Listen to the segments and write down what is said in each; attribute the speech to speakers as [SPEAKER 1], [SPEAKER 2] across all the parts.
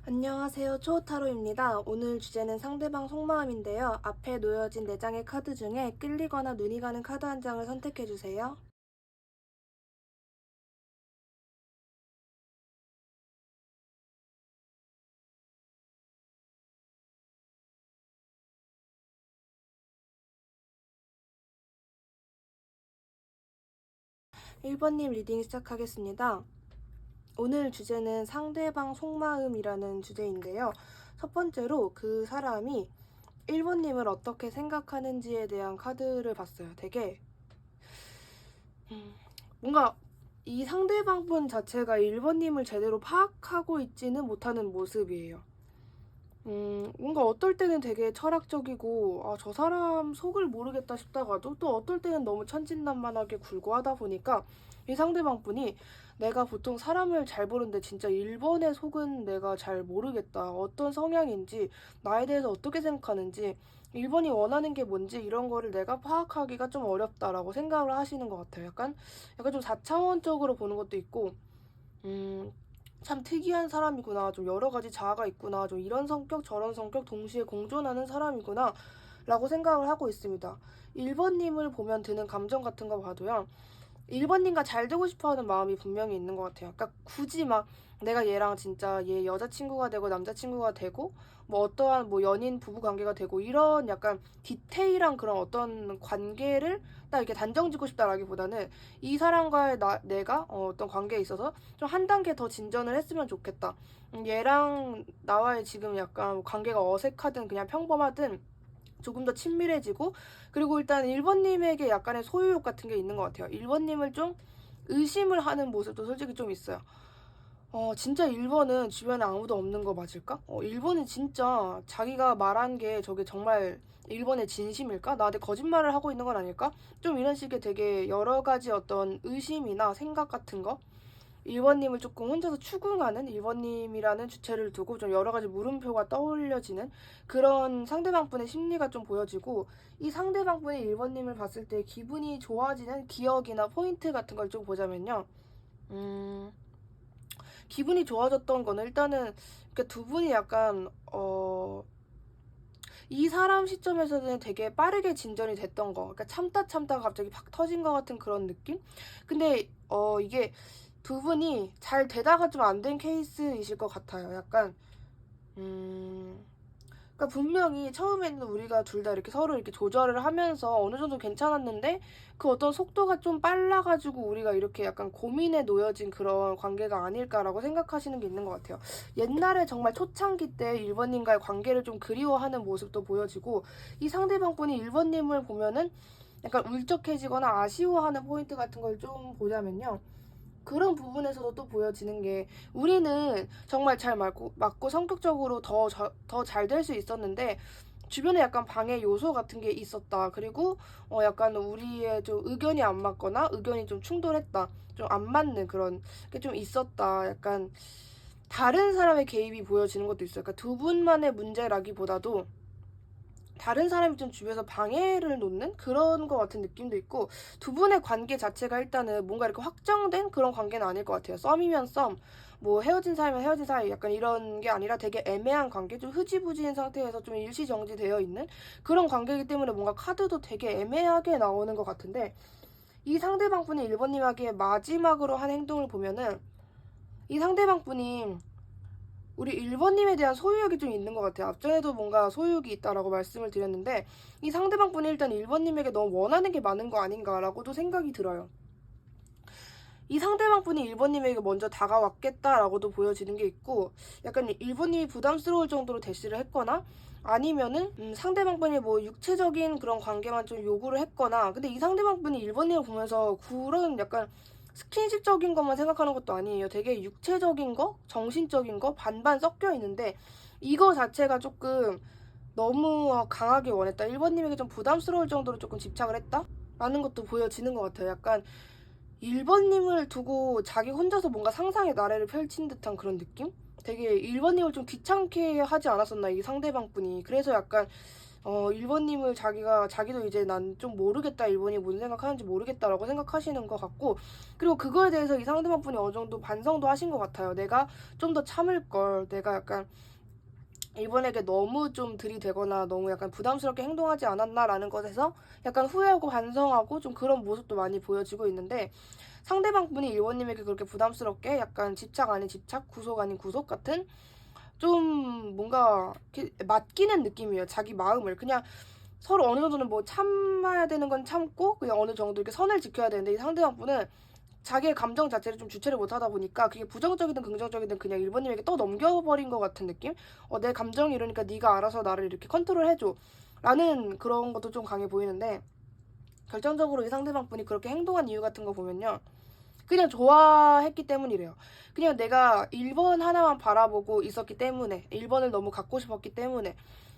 [SPEAKER 1] 안녕하세요. 초호타로입니다. 오늘 주제는 상대방 속마음인데요. 앞에 놓여진 4장의 카드 중에 끌리거나 눈이 가는 카드 한 장을 선택해주세요. 1번님 리딩 시작하겠습니다. 오늘 주제는 상대방 속마음이라는 주제인데요. 첫 번째로 그 사람이 1번님을 어떻게 생각하는지에 대한 카드를 봤어요. 되게 뭔가 이 상대방분 자체가 1번님을 제대로 파악하고 있지는 못하는 모습이에요. 뭔가 어떨 때는 되게 철학적이고, 저 사람 속을 모르겠다 싶다가도 또 어떨 때는 너무 천진난만하게 굴고 하다 보니까 이 상대방 분이 내가 보통 사람을 잘 보는데 진짜 1번의 속은 내가 잘 모르겠다. 어떤 성향인지, 나에 대해서 어떻게 생각하는지, 1번이 원하는 게 뭔지 이런 거를 내가 파악하기가 좀 어렵다라고 생각을 하시는 것 같아요. 약간 좀 4차원적으로 보는 것도 있고, 참 특이한 사람이구나. 좀 여러 가지 자아가 있구나. 좀 이런 성격, 저런 성격 동시에 공존하는 사람이구나. 라고 생각을 하고 있습니다. 1번님을 보면 드는 감정 같은 거 봐도요. 1번님과 잘 되고 싶어 하는 마음이 분명히 있는 것 같아요. 그러니까 굳이 막 내가 얘랑 진짜 얘 여자친구가 되고 남자친구가 되고 뭐 어떠한 뭐 연인 부부 관계가 되고 이런 약간 디테일한 그런 어떤 관계를 딱 이렇게 단정 짓고 싶다라기보다는 이 사람과의 내가 어떤 관계에 있어서 좀 한 단계 더 진전을 했으면 좋겠다. 얘랑 나와의 지금 약간 관계가 어색하든 그냥 평범하든 조금 더 친밀해지고, 그리고 일단 1번님에게 약간의 소유욕 같은 게 있는 것 같아요. 1번님을 좀 의심을 하는 모습도 솔직히 좀 있어요. 진짜 1번은 주변에 아무도 없는 거 맞을까? 1번은 진짜 자기가 말한 게 저게 정말 1번의 진심일까? 나한테 거짓말을 하고 있는 건 아닐까? 좀 이런 식의 되게 여러 가지 어떤 의심이나 생각 같은 거? 1번님을 조금 혼자서 추궁하는 1번님이라는 주체를 두고 좀 여러 가지 물음표가 떠올려지는 그런 상대방분의 심리가 좀 보여지고, 이 상대방분이 1번님을 봤을 때 기분이 좋아지는 기억이나 포인트 같은 걸 좀 보자면요. 음, 기분이 좋아졌던 거는 일단은 두 분이 약간 이 사람 시점에서는 되게 빠르게 진전이 됐던 거. 그러니까 참다 갑자기 팍 터진 것 같은 그런 느낌? 근데 이게 두 분이 잘 되다가 좀 안 된 케이스이실 것 같아요. 음, 그러니까 분명히 처음에는 우리가 둘 다 이렇게 서로 이렇게 조절을 하면서 어느 정도 괜찮았는데 그 어떤 속도가 좀 빨라가지고 우리가 이렇게 약간 고민에 놓여진 그런 관계가 아닐까라고 생각하시는 게 있는 것 같아요. 옛날에 정말 초창기 때 1번님과의 관계를 좀 그리워하는 모습도 보여지고, 이 상대방 분이 1번님을 보면은 약간 울적해지거나 아쉬워하는 포인트 같은 걸 좀 보자면요. 그런 부분에서도 또 보여지는 게, 우리는 정말 잘 맞고 성격적으로 더 잘 될 수 있었는데 주변에 약간 방해 요소 같은 게 있었다. 그리고 약간 우리의 좀 의견이 안 맞거나 의견이 좀 충돌했다. 좀 안 맞는 그런 게 좀 있었다. 약간 다른 사람의 개입이 보여지는 것도 있어요. 그러니까 두 분만의 문제라기보다도 다른 사람이 좀 주변에서 방해를 놓는 그런 것 같은 느낌도 있고, 두 분의 관계 자체가 일단은 뭔가 이렇게 확정된 그런 관계는 아닐 것 같아요. 썸이면 썸, 뭐 헤어진 사이면 헤어진 사이, 약간 이런 게 아니라 되게 애매한 관계, 좀 흐지부지인 상태에서 좀 일시정지되어 있는 그런 관계이기 때문에 뭔가 카드도 되게 애매하게 나오는 것 같은데, 이 상대방 분이 1번님에게 마지막으로 한 행동을 보면은 이 상대방 분이 우리 1번님에 대한 소유욕이 좀 있는 것 같아요. 앞전에도 뭔가 소유욕이 있다라고 말씀을 드렸는데, 이 상대방 분이 일단 1번님에게 너무 원하는 게 많은 거 아닌가라고도 생각이 들어요. 이 상대방 분이 1번님에게 먼저 다가왔겠다라고도 보여지는 게 있고, 약간 1번님이 부담스러울 정도로 대시를 했거나, 아니면은 상대방 분이 뭐 육체적인 그런 관계만 좀 요구를 했거나, 근데 이 상대방 분이 1번님을 보면서 그런 약간 스킨십적인 것만 생각하는 것도 아니에요. 되게 육체적인 거, 정신적인 거 반반 섞여 있는데, 이거 자체가 조금 너무 강하게 원했다. 1번님에게 좀 부담스러울 정도로 조금 집착을 했다? 라는 것도 보여지는 것 같아요. 약간 1번님을 두고 자기 혼자서 뭔가 상상의 나래를 펼친 듯한 그런 느낌? 되게 1번님을 좀 귀찮게 하지 않았었나, 이 상대방 분이. 그래서 약간 1번님을 자기도 이제 난 좀 모르겠다, 1번이 무슨 생각하는지 모르겠다라고 생각하시는 것 같고, 그리고 그거에 대해서 이 상대방 분이 어느 정도 반성도 하신 것 같아요. 내가 좀 더 참을 걸, 내가 약간 1번에게 너무 좀 들이대거나 너무 약간 부담스럽게 행동하지 않았나라는 것에서 약간 후회하고 반성하고 좀 그런 모습도 많이 보여지고 있는데, 상대방 분이 1번님에게 그렇게 부담스럽게 약간 집착 아닌 집착, 구속 아닌 구속 같은 좀 뭔가 이렇게 맡기는 느낌이에요. 자기 마음을 그냥 서로 어느 정도는 뭐 참아야 되는 건 참고 그냥 어느 정도 이렇게 선을 지켜야 되는데, 이 상대방 분은 자기의 감정 자체를 좀 주체를 못하다 보니까 그게 부정적이든 긍정적이든 그냥 1번님에게 또 넘겨버린 것 같은 느낌? 내 감정이 이러니까 네가 알아서 나를 이렇게 컨트롤해줘 라는 그런 것도 좀 강해 보이는데, 결정적으로 이 상대방 분이 그렇게 행동한 이유 같은 거 보면요, 그냥 좋아했기 때문이래요. 그냥 내가 1번 하나만 바라보고 있었기 때문에, 1번을 너무 갖고 싶었기 때문에,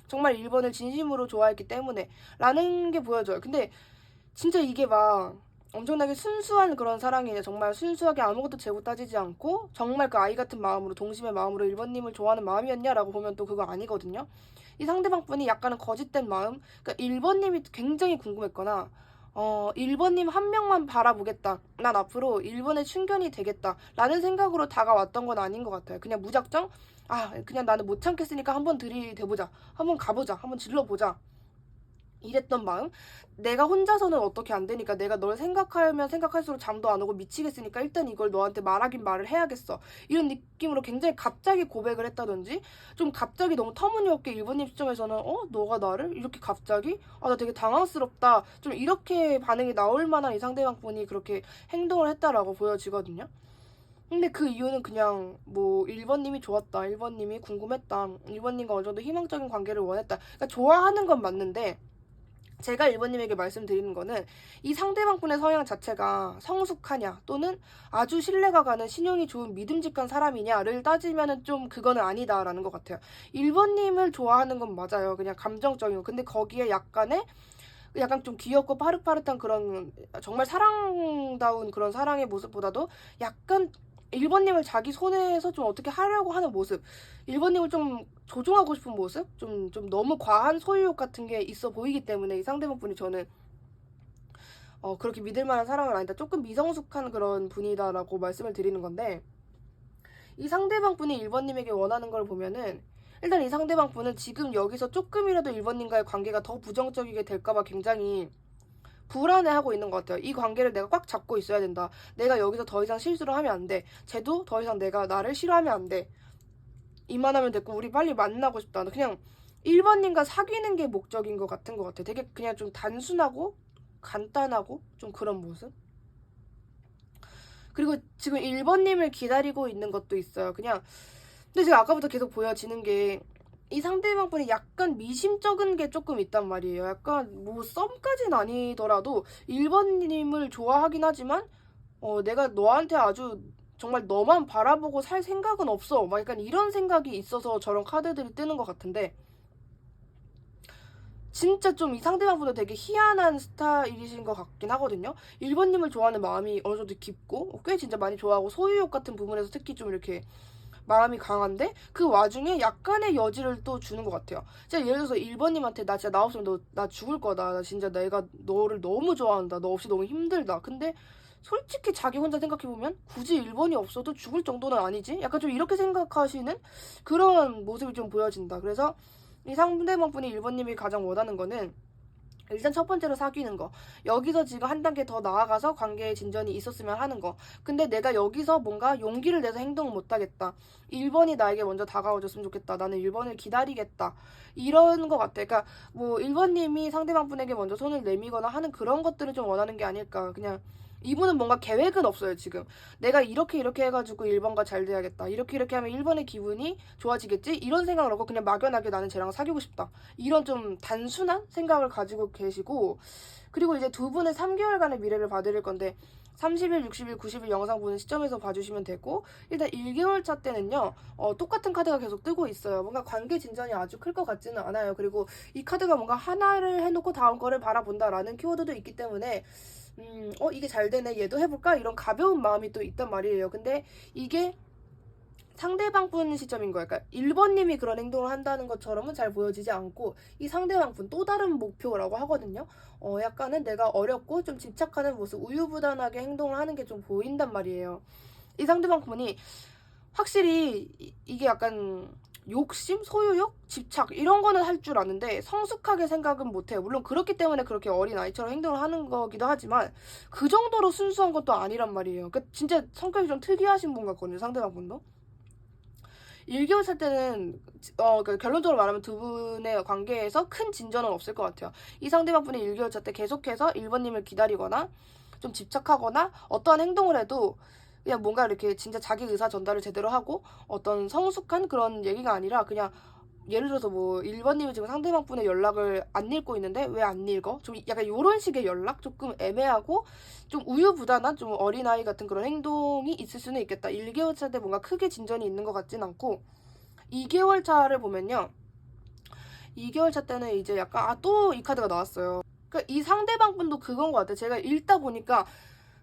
[SPEAKER 1] 정말 1번을 진심으로 좋아했기 때문에 라는 게 보여져요. 근데 진짜 이게 막 엄청나게 순수한 그런 사랑이냐, 정말 순수하게 아무것도 재고 따지지 않고 정말 그 아이 같은 마음으로, 동심의 마음으로 1번님을 좋아하는 마음이었냐라고 보면 또 그거 아니거든요. 이 상대방 분이 약간은 거짓된 마음, 그러니까 1번님이 굉장히 궁금했거나 1번님 한 명만 바라보겠다, 난 앞으로 1번의 충견이 되겠다 라는 생각으로 다가왔던 건 아닌 것 같아요. 그냥 무작정 그냥 나는 못 참겠으니까 한번 들이대보자, 한번 가보자, 한번 질러보자 이랬던 마음. 내가 혼자서는 어떻게 안 되니까 내가 널 생각하면 생각할수록 잠도 안 오고 미치겠으니까 일단 이걸 너한테 말하긴 말을 해야겠어, 이런 느낌으로 굉장히 갑자기 고백을 했다든지, 좀 갑자기 너무 터무니없게 1번님 시점에서는 너가 나를 이렇게 갑자기? 나 되게 당황스럽다, 좀 이렇게 반응이 나올 만한 이 상대방 분이 그렇게 행동을 했다라고 보여지거든요. 근데 그 이유는 그냥 뭐 1번님이 좋았다, 1번님이 궁금했다, 1번님과 어느 정도 희망적인 관계를 원했다, 그러니까 좋아하는 건 맞는데, 제가 1번님에게 말씀드리는 거는 이 상대방분의 성향 자체가 성숙하냐 또는 아주 신뢰가 가는 신용이 좋은 믿음직한 사람이냐를 따지면은 좀 그거는 아니다라는 것 같아요. 1번님을 좋아하는 건 맞아요. 그냥 감정적이고. 근데 거기에 약간 좀 귀엽고 파릇파릇한 그런 정말 사랑다운 그런 사랑의 모습보다도 약간 1번님을 자기 손에서 좀 어떻게 하려고 하는 모습, 1번님을 좀 조종하고 싶은 모습, 좀 너무 과한 소유욕 같은 게 있어 보이기 때문에 이 상대방 분이 저는 그렇게 믿을 만한 사람은 아니다, 조금 미성숙한 그런 분이다라고 말씀을 드리는 건데, 이 상대방 분이 1번님에게 원하는 걸 보면은 일단 이 상대방 분은 지금 여기서 조금이라도 1번님과의 관계가 더 부정적이게 될까봐 굉장히 불안해하고 있는 것 같아요. 이 관계를 내가 꽉 잡고 있어야 된다. 내가 여기서 더 이상 실수를 하면 안 돼. 쟤도 더 이상 내가 나를 싫어하면 안 돼. 이만하면 됐고 우리 빨리 만나고 싶다. 그냥 1번님과 사귀는 게 목적인 것 같은 것 같아. 되게 그냥 좀 단순하고 간단하고 좀 그런 모습. 그리고 지금 1번님을 기다리고 있는 것도 있어요. 그냥 근데 제가 아까부터 계속 보여지는 게 이 상대방 분이 약간 미심쩍은 게 조금 있단 말이에요. 약간 뭐 썸까지는 아니더라도 1번님을 좋아하긴 하지만 내가 너한테 아주 정말 너만 바라보고 살 생각은 없어, 막 약간 이런 생각이 있어서 저런 카드들이 뜨는 것 같은데, 진짜 좀 이 상대방분도 되게 희한한 스타일이신 것 같긴 하거든요. 1번님을 좋아하는 마음이 어느 정도 깊고 꽤 진짜 많이 좋아하고 소유욕 같은 부분에서 특히 좀 이렇게 마음이 강한데, 그 와중에 약간의 여지를 또 주는 것 같아요. 제가 예를 들어서 1번님한테 나 진짜 나 없으면 나 죽을 거다, 나 진짜 내가 너를 너무 좋아한다, 너 없이 너무 힘들다, 근데 솔직히 자기 혼자 생각해보면 굳이 1번이 없어도 죽을 정도는 아니지? 약간 좀 이렇게 생각하시는 그런 모습이 좀 보여진다. 그래서 이 상대방 분이 1번님이 가장 원하는 거는 일단 첫 번째로 사귀는 거. 여기서 지금 한 단계 더 나아가서 관계의 진전이 있었으면 하는 거. 근데 내가 여기서 뭔가 용기를 내서 행동을 못하겠다, 1번이 나에게 먼저 다가와줬으면 좋겠다, 나는 1번을 기다리겠다, 이런 것 같아. 그러니까 뭐 1번님이 상대방 분에게 먼저 손을 내미거나 하는 그런 것들을 좀 원하는 게 아닐까. 그냥 이분은 뭔가 계획은 없어요. 지금 내가 이렇게 해가지고 1번과 잘 돼야겠다, 이렇게 하면 1번의 기분이 좋아지겠지, 이런 생각을 하고 그냥 막연하게 나는 쟤랑 사귀고 싶다, 이런 좀 단순한 생각을 가지고 계시고, 그리고 이제 두 분의 3개월간의 미래를 봐드릴 건데 30일, 60일, 90일 영상 보는 시점에서 봐주시면 되고, 일단 1개월 차 때는요 똑같은 카드가 계속 뜨고 있어요. 뭔가 관계 진전이 아주 클 것 같지는 않아요. 그리고 이 카드가 뭔가 하나를 해놓고 다음 거를 바라본다라는 키워드도 있기 때문에 이게 잘 되네, 얘도 해볼까, 이런 가벼운 마음이 또 있단 말이에요. 근데 이게 상대방분 시점인 거예요. 그러니까 1번님이 그런 행동을 한다는 것처럼은 잘 보여지지 않고 이 상대방분 또 다른 목표라고 하거든요. 약간은 내가 어렵고 좀 집착하는 모습, 우유부단하게 행동을 하는 게 좀 보인단 말이에요. 이 상대방분이 확실히 이게 약간 욕심, 소유욕, 집착 이런 거는 할 줄 아는데 성숙하게 생각은 못해요. 물론 그렇기 때문에 그렇게 어린아이처럼 행동을 하는 거기도 하지만 그 정도로 순수한 건 또 아니란 말이에요. 그러니까 진짜 성격이 좀 특이하신 분 같거든요, 상대방분도. 1개월 차 때는 그러니까 결론적으로 말하면 두 분의 관계에서 큰 진전은 없을 것 같아요. 이 상대방분이 1개월 차 때 계속해서 1번님을 기다리거나 좀 집착하거나 어떠한 행동을 해도 그냥 뭔가 이렇게 진짜 자기 의사 전달을 제대로 하고 어떤 성숙한 그런 얘기가 아니라 그냥 예를 들어서 뭐 1번님이 지금 상대방분의 연락을 안 읽고 있는데 왜 안 읽어? 좀 약간 이런 식의 연락? 조금 애매하고 좀 우유부단한 좀 어린아이 같은 그런 행동이 있을 수는 있겠다. 1개월 차 때 뭔가 크게 진전이 있는 것 같진 않고 2개월 차를 보면요. 2개월 차 때는 이제 약간 또 이 카드가 나왔어요. 그러니까 이 상대방분도 그건 것 같아요. 제가 읽다 보니까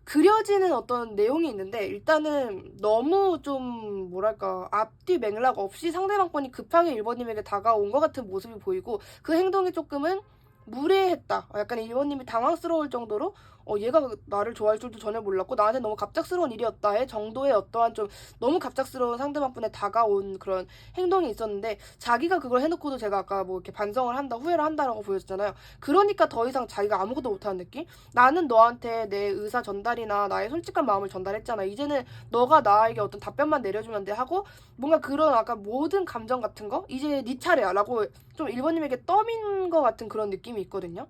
[SPEAKER 1] 그려지는 어떤 내용이 있는데 일단은 너무 좀 뭐랄까 앞뒤 맥락 없이 상대방분이 급하게 1번님에게 다가온 것 같은 모습이 보이고 그 행동이 조금은 무례했다. 약간 1번님이 당황스러울 정도로 얘가 나를 좋아할 줄도 전혀 몰랐고 나한테 너무 갑작스러운 일이었다의 정도의 어떠한 좀 너무 갑작스러운 상대방분에 다가온 그런 행동이 있었는데 자기가 그걸 해놓고도 제가 아까 뭐 이렇게 반성을 한다 후회를 한다라고 보여줬잖아요. 그러니까 더 이상 자기가 아무것도 못하는 느낌? 나는 너한테 내 의사 전달이나 나의 솔직한 마음을 전달했잖아. 이제는 너가 나에게 어떤 답변만 내려주면 돼 하고 뭔가 그런 아까 모든 감정 같은 거 이제 네 차례야 라고 좀 1번님에게 떠민 것 같은 그런 느낌이 있거든요.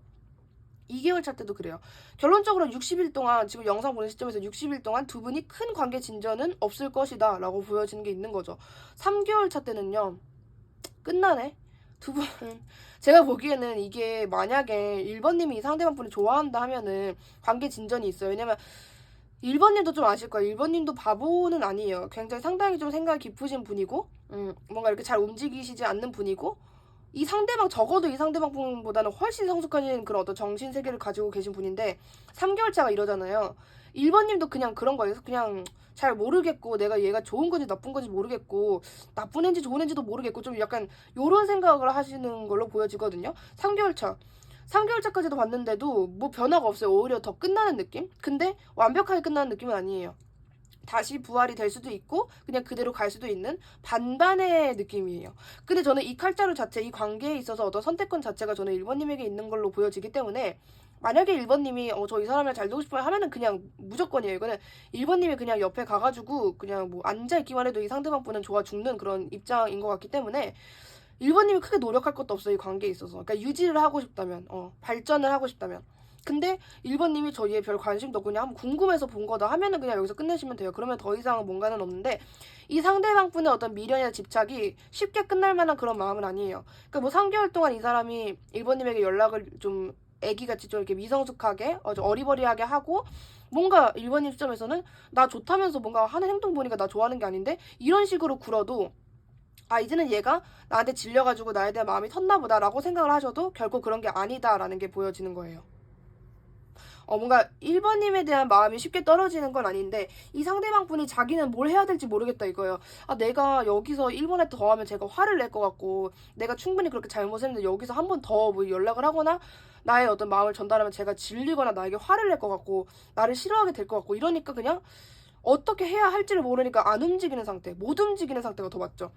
[SPEAKER 1] 2개월 차 때도 그래요. 결론적으로 60일 동안 지금 영상 보는 시점에서 60일 동안 두 분이 큰 관계 진전은 없을 것이다 라고 보여지는 게 있는 거죠. 3개월 차 때는요. 끝나네. 두 분 제가 보기에는 이게 만약에 1번님이 이 상대방분을 좋아한다 하면은 관계 진전이 있어요. 왜냐면 1번님도 좀 아실 거예요. 1번님도 바보는 아니에요. 굉장히 상당히 좀 생각이 깊으신 분이고 뭔가 이렇게 잘 움직이시지 않는 분이고 이 상대방 적어도 이 상대방 분보다는 훨씬 성숙하신 그런 어떤 정신 세계를 가지고 계신 분인데 3개월 차가 이러잖아요. 1번님도 그냥 그런 거예요. 그냥 잘 모르겠고 내가 얘가 좋은 건지 나쁜 건지 모르겠고 나쁜 애인지 좋은 애인지도 모르겠고 좀 약간 요런 생각을 하시는 걸로 보여지거든요. 3개월 차. 3개월 차까지도 봤는데도 뭐 변화가 없어요. 오히려 더 끝나는 느낌? 근데 완벽하게 끝나는 느낌은 아니에요. 다시 부활이 될 수도 있고 그냥 그대로 갈 수도 있는 반반의 느낌이에요. 근데 저는 이 칼자루 자체, 이 관계에 있어서 어떤 선택권 자체가 저는 1번님에게 있는 걸로 보여지기 때문에 만약에 1번님이 저 이 사람이랑 잘 되고 싶어요 하면은 그냥 무조건이에요. 이거는 1번님이 그냥 옆에 가가지고 그냥 뭐 앉아있기만 해도 이 상대방 분은 좋아 죽는 그런 입장인 것 같기 때문에 1번님이 크게 노력할 것도 없어요. 이 관계에 있어서. 그러니까 유지를 하고 싶다면 발전을 하고 싶다면 근데 1번님이 저희에 별 관심도 없고 그냥 한번 궁금해서 본 거다 하면은 그냥 여기서 끝내시면 돼요. 그러면 더 이상 뭔가는 없는데 이 상대방분의 어떤 미련이나 집착이 쉽게 끝날 만한 그런 마음은 아니에요. 그러니까 뭐 3개월 동안 이 사람이 1번님에게 연락을 좀 애기같이 좀 이렇게 미성숙하게 좀 어리버리하게 하고 뭔가 1번님 시점에서는 나 좋다면서 뭔가 하는 행동 보니까 나 좋아하는 게 아닌데 이런 식으로 굴어도 이제는 얘가 나한테 질려가지고 나에 대한 마음이 텄나 보다라고 생각을 하셔도 결코 그런 게 아니다라는 게 보여지는 거예요. 뭔가 1번님에 대한 마음이 쉽게 떨어지는 건 아닌데 이 상대방 분이 자기는 뭘 해야 될지 모르겠다 이거예요. 내가 여기서 1번에 더 하면 제가 화를 낼 것 같고 내가 충분히 그렇게 잘못했는데 여기서 한 번 더 뭐 연락을 하거나 나의 어떤 마음을 전달하면 제가 질리거나 나에게 화를 낼 것 같고 나를 싫어하게 될 것 같고 이러니까 그냥 어떻게 해야 할지를 모르니까 안 움직이는 상태, 못 움직이는 상태가 더 맞죠.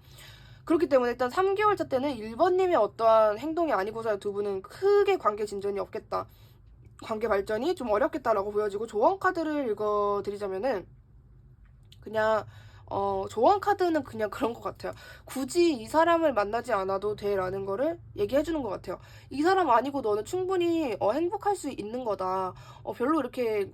[SPEAKER 1] 그렇기 때문에 일단 3개월 차 때는 1번님의 어떠한 행동이 아니고서야 두 분은 크게 관계 진전이 없겠다. 관계 발전이 좀 어렵겠다라고 보여지고 조언 카드를 읽어드리자면은 그냥 조언 카드는 그냥 그런 것 같아요. 굳이 이 사람을 만나지 않아도 돼라는 거를 얘기해주는 것 같아요. 이 사람 아니고 너는 충분히 행복할 수 있는 거다. 별로 이렇게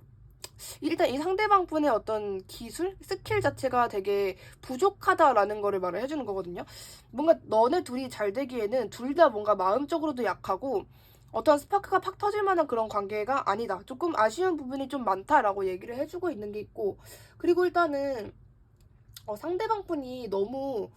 [SPEAKER 1] 일단 이 상대방 분의 어떤 기술, 스킬 자체가 되게 부족하다라는 거를 말을 해주는 거거든요. 뭔가 너네 둘이 잘 되기에는 둘 다 뭔가 마음적으로도 약하고 어떤 스파크가 팍 터질 만한 그런 관계가 아니다. 조금 아쉬운 부분이 좀 많다라고 얘기를 해주고 있는 게 있고 그리고 일단은 상대방 분이 너무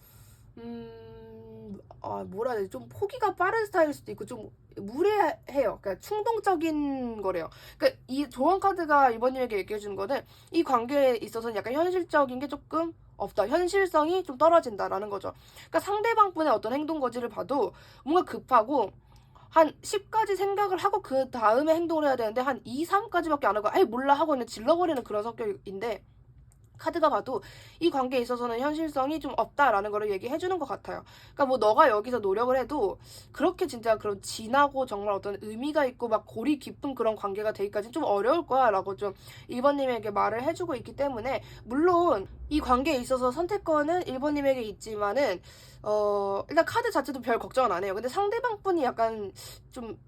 [SPEAKER 1] 뭐라 해야 되지? 좀 포기가 빠른 스타일일 수도 있고 좀 무례해요. 그러니까 충동적인 거래요. 그러니까 이 조언 카드가 이번님에게 얘기해주는 거는 이 관계에 있어서는 약간 현실적인 게 조금 없다. 현실성이 좀 떨어진다라는 거죠. 그러니까 상대방분의 어떤 행동 거지를 봐도 뭔가 급하고 한 10가지 생각을 하고 그 다음에 행동을 해야 되는데 한 2, 3까지밖에 안 하고 아예 몰라 하고 그냥 질러버리는 그런 성격인데, 카드가 봐도 이 관계에 있어서는 현실성이 좀 없다라는 거를 얘기해 주는 것 같아요. 그러니까 뭐 너가 여기서 노력을 해도 그렇게 진짜 그런 진하고 정말 어떤 의미가 있고 막 골이 깊은 그런 관계가 되기까지는 좀 어려울 거야 라고 좀 1번님에게 말을 해주고 있기 때문에, 물론 이 관계에 있어서 선택권은 1번님에게 있지만은 일단 카드 자체도 별 걱정은 안 해요. 근데 상대방 분이 약간 좀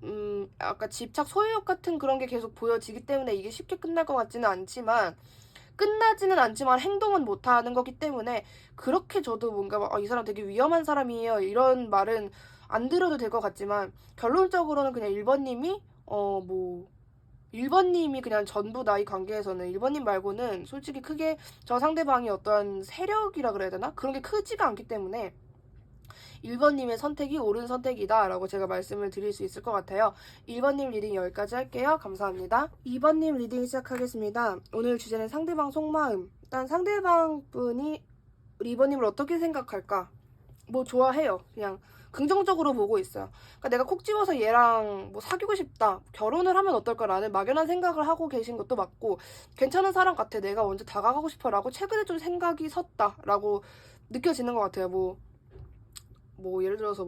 [SPEAKER 1] 약간 집착 소유욕 같은 그런 게 계속 보여지기 때문에 이게 쉽게 끝날 것 같지는 않지만, 끝나지는 않지만 행동은 못하는 거기 때문에 그렇게 저도 뭔가 막, 이 사람 되게 위험한 사람이에요 이런 말은 안 들어도 될 것 같지만, 결론적으로는 그냥 1번님이 1번님이 그냥 전부다. 이 관계에서는 1번님 말고는 솔직히 크게 저 상대방이 어떤 세력이라 그래야 되나? 그런 게 크지가 않기 때문에 1번님의 선택이 옳은 선택이다 라고 제가 말씀을 드릴 수 있을 것 같아요. 1번님 리딩 여기까지 할게요. 감사합니다. 2번님 리딩 시작하겠습니다. 오늘 주제는 상대방 속마음. 일단 상대방 분이 2번님을 어떻게 생각할까? 뭐 좋아해요. 그냥 긍정적으로 보고 있어요. 그러니까 내가 콕 집어서 얘랑 뭐 사귀고 싶다, 결혼을 하면 어떨까라는 막연한 생각을 하고 계신 것도 맞고, 괜찮은 사람 같아, 내가 먼저 다가가고 싶어라고 최근에 좀 생각이 섰다라고 느껴지는 것 같아요. 뭐 예를 들어서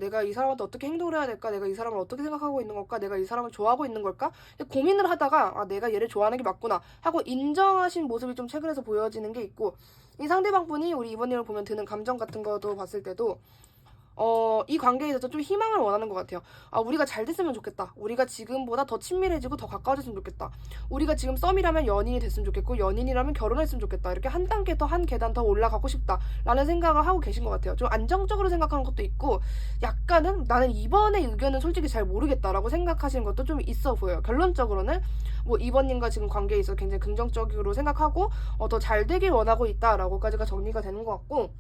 [SPEAKER 1] 내가 이 사람한테 어떻게 행동을 해야 될까? 내가 이 사람을 어떻게 생각하고 있는 걸까? 내가 이 사람을 좋아하고 있는 걸까? 고민을 하다가 내가 얘를 좋아하는 게 맞구나 하고 인정하신 모습이 좀 최근에서 보여지는 게 있고, 이 상대방 분이 우리 이번님을 보면 드는 감정 같은 것도 봤을 때도 이 관계에 대해서 좀 희망을 원하는 것 같아요. 우리가 잘 됐으면 좋겠다. 우리가 지금보다 더 친밀해지고 더 가까워졌으면 좋겠다. 우리가 지금 썸이라면 연인이 됐으면 좋겠고, 연인이라면 결혼했으면 좋겠다. 이렇게 한 단계 더, 한 계단 더 올라가고 싶다 라는 생각을 하고 계신 것 같아요. 좀 안정적으로 생각하는 것도 있고, 약간은 나는 이번의 의견은 솔직히 잘 모르겠다라고 생각하시는 것도 좀 있어 보여요. 결론적으로는 뭐 이번님과 지금 관계에 있어 굉장히 긍정적으로 생각하고 더 잘 되길 원하고 있다라고까지가 정리가 되는 것 같고,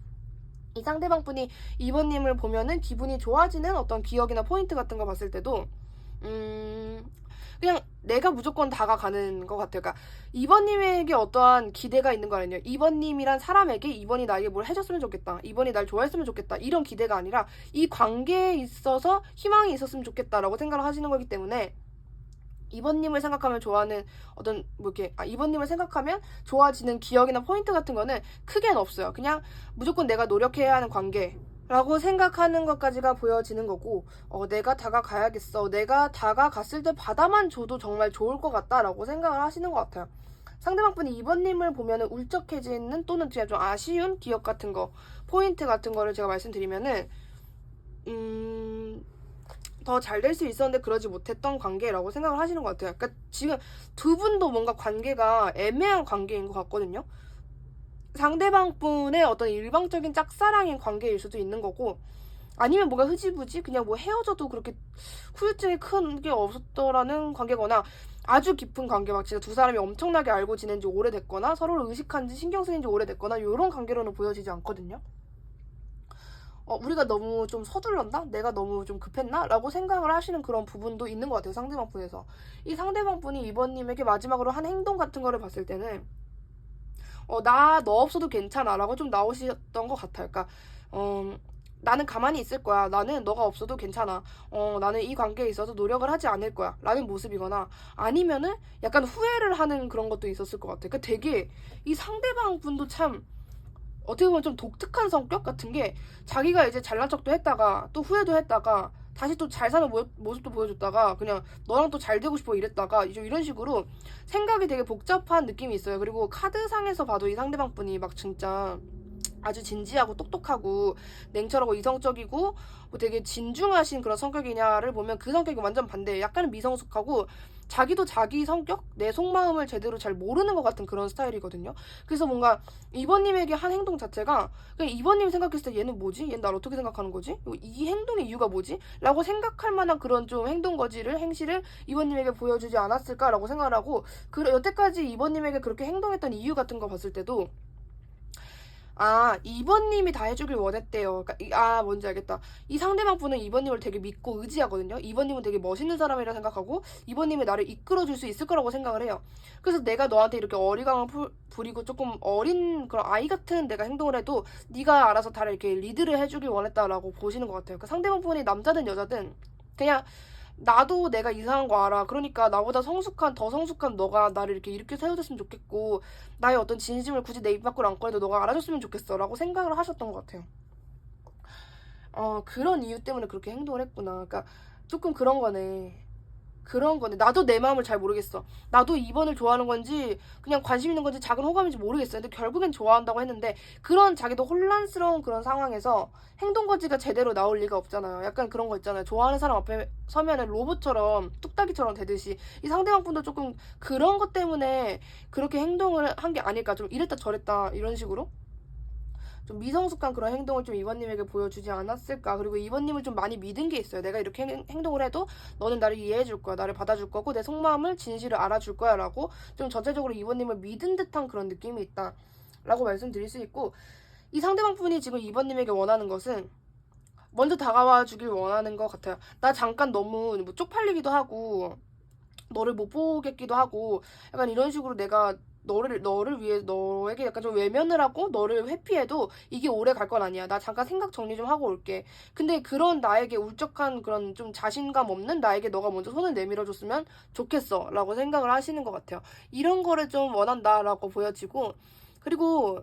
[SPEAKER 1] 이 상대방 분이 2번님을 보면은 기분이 좋아지는 어떤 기억이나 포인트 같은 거 봤을 때도 그냥 내가 무조건 다가가는 것 같아요. 그러니까 2번님에게 어떠한 기대가 있는 거 아니에요. 2번님이란 사람에게 2번이 나에게 뭘 해줬으면 좋겠다, 2번이 날 좋아했으면 좋겠다, 이런 기대가 아니라 이 관계에 있어서 희망이 있었으면 좋겠다라고 생각을 하시는 거기 때문에, 2번님을 생각하면 좋아하는 어떤 이렇게 2번님을 생각하면 좋아지는 기억이나 포인트 같은 거는 크게는 없어요. 그냥 무조건 내가 노력해야 하는 관계라고 생각하는 것까지가 보여지는 거고, 내가 다가가야겠어, 내가 다가갔을 때 받아만 줘도 정말 좋을 것 같다라고 생각을 하시는 것 같아요. 상대방 분이 2번님을 보면은 울적해지는 또는 그냥 좀 아쉬운 기억 같은 거, 포인트 같은 거를 제가 말씀드리면은 더 잘 될 수 있었는데 그러지 못했던 관계라고 생각을 하시는 것 같아요. 그러니까 지금 두 분도 뭔가 관계가 애매한 관계인 것 같거든요. 상대방 분의 어떤 일방적인 짝사랑인 관계일 수도 있는 거고, 아니면 뭔가 흐지부지 그냥 뭐 헤어져도 그렇게 후유증이 큰 게 없었더라는 관계거나, 아주 깊은 관계, 막 진짜 두 사람이 엄청나게 알고 지낸 지 오래됐거나 서로를 의식한 지 신경 쓰인 지 오래됐거나 이런 관계로는 보여지지 않거든요. 우리가 너무 좀 서둘렀나? 내가 너무 좀 급했나? 라고 생각을 하시는 그런 부분도 있는 것 같아요. 상대방 분에서. 이 상대방 분이 이번님에게 마지막으로 한 행동 같은 거를 봤을 때는 나 너 없어도 괜찮아 라고 좀 나오셨던 것 같아요. 그러니까 나는 가만히 있을 거야, 나는 너가 없어도 괜찮아, 나는 이 관계에 있어서 노력을 하지 않을 거야 라는 모습이거나, 아니면은 약간 후회를 하는 그런 것도 있었을 것 같아요. 그러니까 되게 이 상대방 분도 참 어떻게 보면 좀 독특한 성격 같은 게, 자기가 이제 잘난 척도 했다가 또 후회도 했다가 다시 또 잘 사는 모습도 보여줬다가 그냥 너랑 또 잘 되고 싶어 이랬다가 이제 이런 식으로 생각이 되게 복잡한 느낌이 있어요. 그리고 카드상에서 봐도 이 상대방 분이 막 진짜 아주 진지하고 똑똑하고 냉철하고 이성적이고 뭐 되게 진중하신 그런 성격이냐를 보면 그 성격이 완전 반대예요. 약간은 미성숙하고 자기도 자기 성격, 내 속마음을 제대로 잘 모르는 것 같은 그런 스타일이거든요. 그래서 뭔가 이번님에게 한 행동 자체가 그냥 이번님이 생각했을 때 얘는 뭐지? 얘는 날 어떻게 생각하는 거지? 이 행동의 이유가 뭐지? 라고 생각할 만한 그런 좀 행동 거지를, 행실을 이번님에게 보여주지 않았을까라고 생각을 하고, 여태까지 이번님에게 그렇게 행동했던 이유 같은 거 봤을 때도 아, 2번님이 다 해주길 원했대요. 그러니까 뭔지 알겠다. 이 상대방 분은 2번님을 되게 믿고 의지하거든요. 2번님은 되게 멋있는 사람이라 생각하고 2번님이 나를 이끌어줄 수 있을 거라고 생각을 해요. 그래서 내가 너한테 이렇게 어리광을 부리고 조금 어린 그런 아이 같은 내가 행동을 해도 네가 알아서 다를 이렇게 리드를 해주길 원했다라고 보시는 것 같아요. 그러니까 상대방 분이 남자든 여자든 그냥 나도 내가 이상한 거 알아. 그러니까 나보다 더 성숙한 너가 나를 이렇게 세워줬으면 좋겠고, 나의 어떤 진심을 굳이 내 입 밖으로 안 꺼내도 너가 알아줬으면 좋겠어. 라고 생각을 하셨던 것 같아요. 그런 이유 때문에 그렇게 행동을 했구나. 그러니까 조금 그런 거네. 그런 거네. 나도 내 마음을 잘 모르겠어. 나도 2번을 좋아하는 건지 그냥 관심 있는 건지 작은 호감인지 모르겠어요. 근데 결국엔 좋아한다고 했는데 그런 자기도 혼란스러운 그런 상황에서 행동거지가 제대로 나올 리가 없잖아요. 약간 그런 거 있잖아요. 좋아하는 사람 앞에 서면은 로봇처럼 뚝딱이처럼 되듯이 이 상대방 분도 조금 그런 것 때문에 그렇게 행동을 한 게 아닐까. 좀 이랬다 저랬다 이런 식으로. 좀 미성숙한 그런 행동을 좀 이번님에게 보여주지 않았을까. 그리고 이번님을 좀 많이 믿은 게 있어요. 내가 이렇게 행동을 해도 너는 나를 이해해 줄 거야. 나를 받아줄 거고 내 속마음을 진실을 알아줄 거야. 라고 좀 전체적으로 이번님을 믿은 듯한 그런 느낌이 있다. 라고 말씀드릴 수 있고, 이 상대방 분이 지금 이번님에게 원하는 것은 먼저 다가와 주길 원하는 것 같아요. 나 잠깐 너무 뭐 쪽팔리기도 하고 너를 못 보겠기도 하고 약간 이런 식으로 내가 너를 위해 너에게 약간 좀 외면을 하고 너를 회피해도 이게 오래 갈 건 아니야. 나 잠깐 생각 정리 좀 하고 올게. 근데 그런 나에게 울적한 그런 좀 자신감 없는 나에게 너가 먼저 손을 내밀어 줬으면 좋겠어. 라고 생각을 하시는 것 같아요. 이런 거를 좀 원한다라고 보여지고, 그리고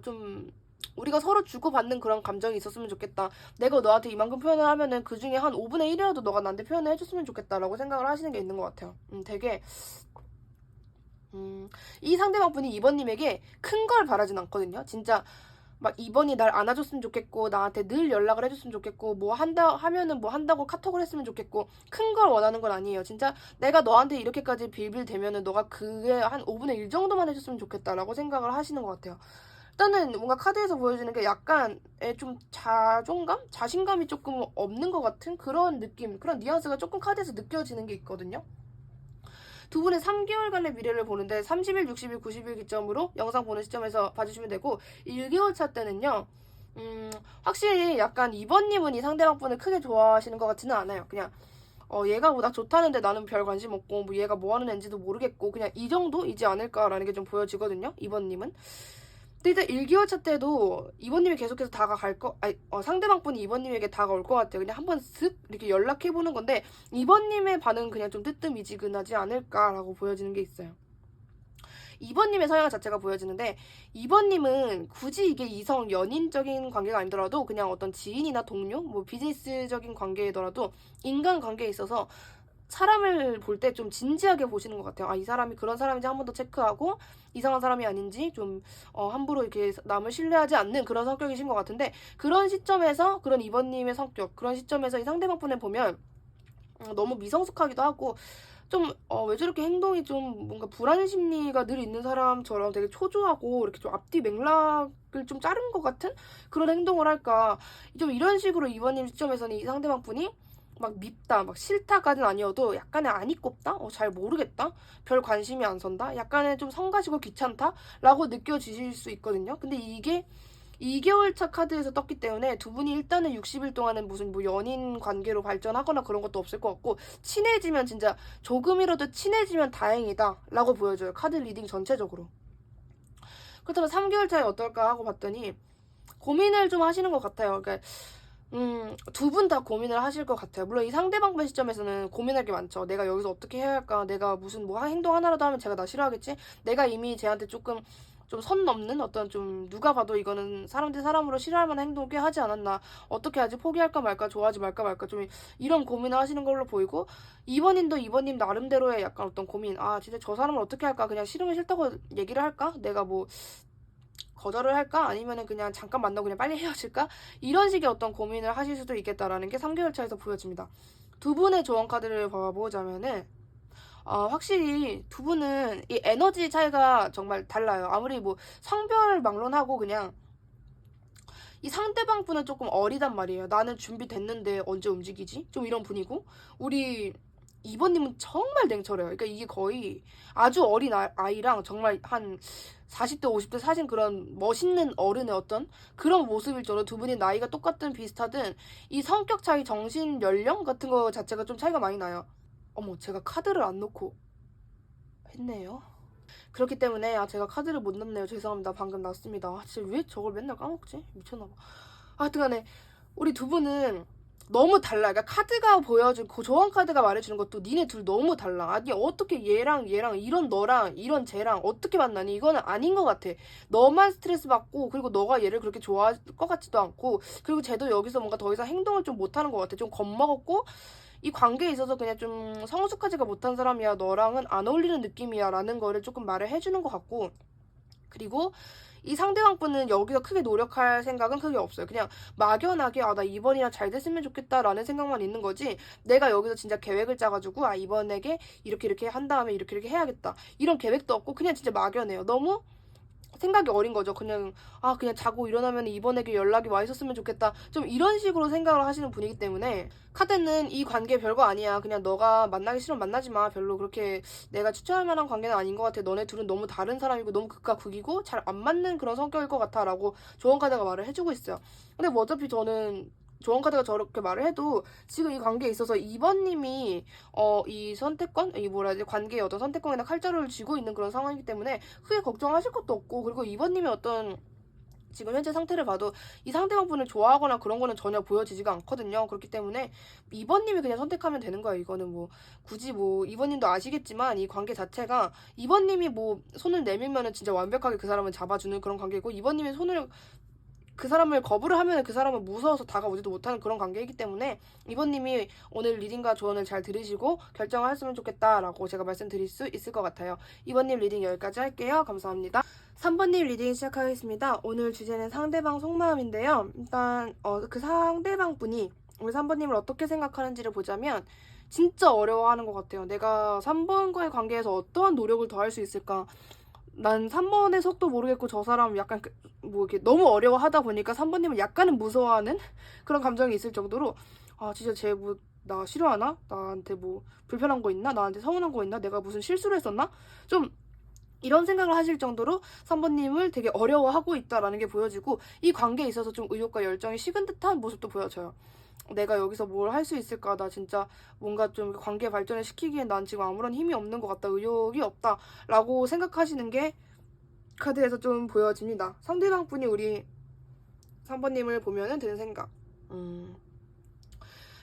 [SPEAKER 1] 좀 우리가 서로 주고받는 그런 감정이 있었으면 좋겠다. 내가 너한테 이만큼 표현을 하면은 그 중에 한 5분의 1이라도 너가 나한테 표현을 해줬으면 좋겠다라고 생각을 하시는 게 있는 것 같아요. 되게 이 상대방 분이 2번님에게 큰 걸 바라진 않거든요. 진짜 막 2번이 날 안아줬으면 좋겠고 나한테 늘 연락을 해줬으면 좋겠고 뭐 한다 하면은 뭐 한다고 카톡을 했으면 좋겠고 큰 걸 원하는 건 아니에요. 진짜 내가 너한테 이렇게까지 빌빌대면은 너가 그게 한 5분의 1 정도만 해줬으면 좋겠다라고 생각을 하시는 것 같아요. 일단은 뭔가 카드에서 보여주는 게 약간의 좀 자존감? 자신감이 조금 없는 것 같은 그런 느낌, 그런 뉘앙스가 조금 카드에서 느껴지는 게 있거든요. 두 분의 3개월간의 미래를 보는데 30일, 60일, 90일 기점으로 영상 보는 시점에서 봐주시면 되고 1개월 차 때는요. 확실히 약간 2번님은 이 상대방 분을 크게 좋아하시는 것 같지는 않아요. 그냥 얘가 뭐 나 좋다는데 나는 별 관심 없고 뭐 얘가 뭐 하는 애인지도 모르겠고 그냥 이 정도이지 않을까라는 게 좀 보여지거든요. 2번님은. 근데 일단 1개월 차 때도 이번님이 계속해서 상대방 분이 이번님에게 다가올 것 같아요. 그냥 한번 슥 이렇게 연락해보는 건데, 이번님의 반응은 그냥 좀 뜨뜻미지근하지 않을까라고 보여지는 게 있어요. 2번님의 성향 자체가 보여지는데, 2번님은 굳이 이게 이성 연인적인 관계가 아니더라도 그냥 어떤 지인이나 동료, 뭐 비즈니스적인 관계더라도 인간관계에 있어서 사람을 볼 때 좀 진지하게 보시는 것 같아요. 이 사람이 그런 사람인지 한 번 더 체크하고 이상한 사람이 아닌지 좀 함부로 이렇게 남을 신뢰하지 않는 그런 성격이신 것 같은데, 그런 시점에서 그런 이번님의 성격, 그런 시점에서 이 상대방 분을 보면 너무 미성숙하기도 하고 좀 왜 저렇게 행동이 좀 뭔가 불안 심리가 늘 있는 사람처럼 되게 초조하고 이렇게 좀 앞뒤 맥락을 좀 자른 것 같은 그런 행동을 할까. 좀 이런 식으로 이번님 시점에서는 이 상대방 분이 막 밉다, 막 싫다까지는 아니어도 약간의 안이 꼽다? 잘 모르겠다? 별 관심이 안 선다? 약간의 좀 성가시고 귀찮다? 라고 느껴지실 수 있거든요. 근데 이게 2개월 차 카드에서 떴기 때문에 두 분이 일단은 60일 동안은 무슨 뭐 연인 관계로 발전하거나 그런 것도 없을 것 같고, 친해지면 진짜 조금이라도 친해지면 다행이다 라고 보여줘요. 카드 리딩 전체적으로. 그렇다면 3개월 차에 어떨까 하고 봤더니 고민을 좀 하시는 것 같아요. 그러니까 두 분 다 고민을 하실 것 같아요. 물론 이 상대방 분 시점에서는 고민할 게 많죠. 내가 여기서 어떻게 해야 할까? 내가 무슨 뭐 행동 하나라도 하면 제가 나 싫어하겠지? 내가 이미 쟤한테 조금 좀 선 넘는 어떤 좀 누가 봐도 이거는 사람 대 사람으로 싫어할 만한 행동을 꽤 하지 않았나? 어떻게 하지? 포기할까 말까? 좋아하지 말까? 좀 이런 고민을 하시는 걸로 보이고, 이번님도 이번님 나름대로의 약간 어떤 고민. 진짜 저 사람을 어떻게 할까? 그냥 싫으면 싫다고 얘기를 할까? 내가 뭐 거절을 할까? 아니면은 그냥 잠깐 만나고 그냥 빨리 헤어질까? 이런 식의 어떤 고민을 하실 수도 있겠다라는 게 3개월 차에서 보여집니다. 두 분의 조언 카드를 봐보자면은 확실히 두 분은 이 에너지 차이가 정말 달라요. 아무리 뭐 성별 막론하고 그냥 이 상대방 분은 조금 어리단 말이에요. 나는 준비됐는데 언제 움직이지? 좀 이런 분이고, 우리 2번님은 정말 냉철해요. 그러니까 이게 거의 아주 어린 아이랑 정말 한 40대 50대 사신 그런 멋있는 어른의 어떤 그런 모습일 정도로 두 분이 나이가 똑같든 비슷하든 이 성격 차이, 정신 연령 같은 거 자체가 좀 차이가 많이 나요. 어머, 제가 카드를 안 놓고 했네요. 그렇기 때문에 제가 카드를 못 넣네요. 죄송합니다. 방금 났습니다. 진짜 왜 저걸 맨날 까먹지? 미쳤나봐. 하여튼간에 우리 두 분은 너무 달라. 그러니까 카드가 보여준 그 조언 카드가 말해주는 것도 니네 둘 너무 달라. 아니 어떻게 얘랑 이런 너랑 이런 쟤랑 어떻게 만나니? 이거는 아닌 것 같아. 너만 스트레스 받고 그리고 너가 얘를 그렇게 좋아할 것 같지도 않고 그리고 쟤도 여기서 뭔가 더 이상 행동을 좀 못하는 것 같아. 좀 겁먹었고 이 관계에 있어서 그냥 좀 성숙하지가 못한 사람이야. 너랑은 안 어울리는 느낌이야. 라는 거를 조금 말을 해주는 것 같고 그리고 이 상대방분은 여기서 크게 노력할 생각은 크게 없어요. 그냥 막연하게 나 이번이랑 잘 됐으면 좋겠다라는 생각만 있는 거지 내가 여기서 진짜 계획을 짜가지고 이번에게 이렇게 한 다음에 이렇게 해야겠다 이런 계획도 없고 그냥 진짜 막연해요. 너무 생각이 어린 거죠. 그냥 자고 일어나면 이번에게 연락이 와 있었으면 좋겠다. 좀 이런 식으로 생각을 하시는 분이기 때문에 카드는 이 관계 별거 아니야. 그냥 너가 만나기 싫으면 만나지 마. 별로 그렇게 내가 추천할 만한 관계는 아닌 것 같아. 너네 둘은 너무 다른 사람이고 너무 극과 극이고 잘 안 맞는 그런 성격일 것 같아. 라고 조언 카드가 말을 해주고 있어요. 근데 뭐 어차피 저는 조언 카드가 저렇게 말을 해도 지금 이 관계에 있어서 2번님이 이 선택권, 이 뭐라 해야 되지, 관계의 어떤 선택권이나 칼자루를 쥐고 있는 그런 상황이기 때문에 크게 걱정하실 것도 없고 그리고 2번님의 어떤 지금 현재 상태를 봐도 이 상대방분을 좋아하거나 그런 거는 전혀 보여지지가 않거든요. 그렇기 때문에 2번님이 그냥 선택하면 되는 거예요. 이거는 뭐 굳이 뭐 2번님도 아시겠지만 이 관계 자체가 2번님이 뭐 손을 내밀면은 진짜 완벽하게 그 사람을 잡아주는 그런 관계고 2번님이 손을 그 사람을 거부를 하면 그 사람은 무서워서 다가오지도 못하는 그런 관계이기 때문에 이번님이 오늘 리딩과 조언을 잘 들으시고 결정을 했으면 좋겠다라고 제가 말씀드릴 수 있을 것 같아요. 이번님 리딩 여기까지 할게요. 감사합니다. 3번님 리딩 시작하겠습니다. 오늘 주제는 상대방 속마음인데요. 일단 그 상대방 분이 우리 3번님을 어떻게 생각하는지를 보자면 진짜 어려워하는 것 같아요. 내가 3번과의 관계에서 어떠한 노력을 더 할 수 있을까? 난 3번의 속도 모르겠고 저 사람 약간 뭐 이렇게 너무 어려워하다 보니까 3번님은 약간은 무서워하는 그런 감정이 있을 정도로 진짜 쟤 뭐 나 싫어하나? 나한테 뭐 불편한 거 있나? 나한테 서운한 거 있나? 내가 무슨 실수를 했었나? 좀 이런 생각을 하실 정도로 3번님을 되게 어려워하고 있다라는 게 보여지고 이 관계에 있어서 좀 의욕과 열정이 식은 듯한 모습도 보여져요. 내가 여기서 뭘 할 수 있을까? 나 진짜 뭔가 좀 관계 발전을 시키기엔 난 지금 아무런 힘이 없는 것 같다. 의욕이 없다. 라고 생각하시는 게 카드에서 좀 보여집니다. 상대방 분이 우리 3번님을 보면은 드는 생각.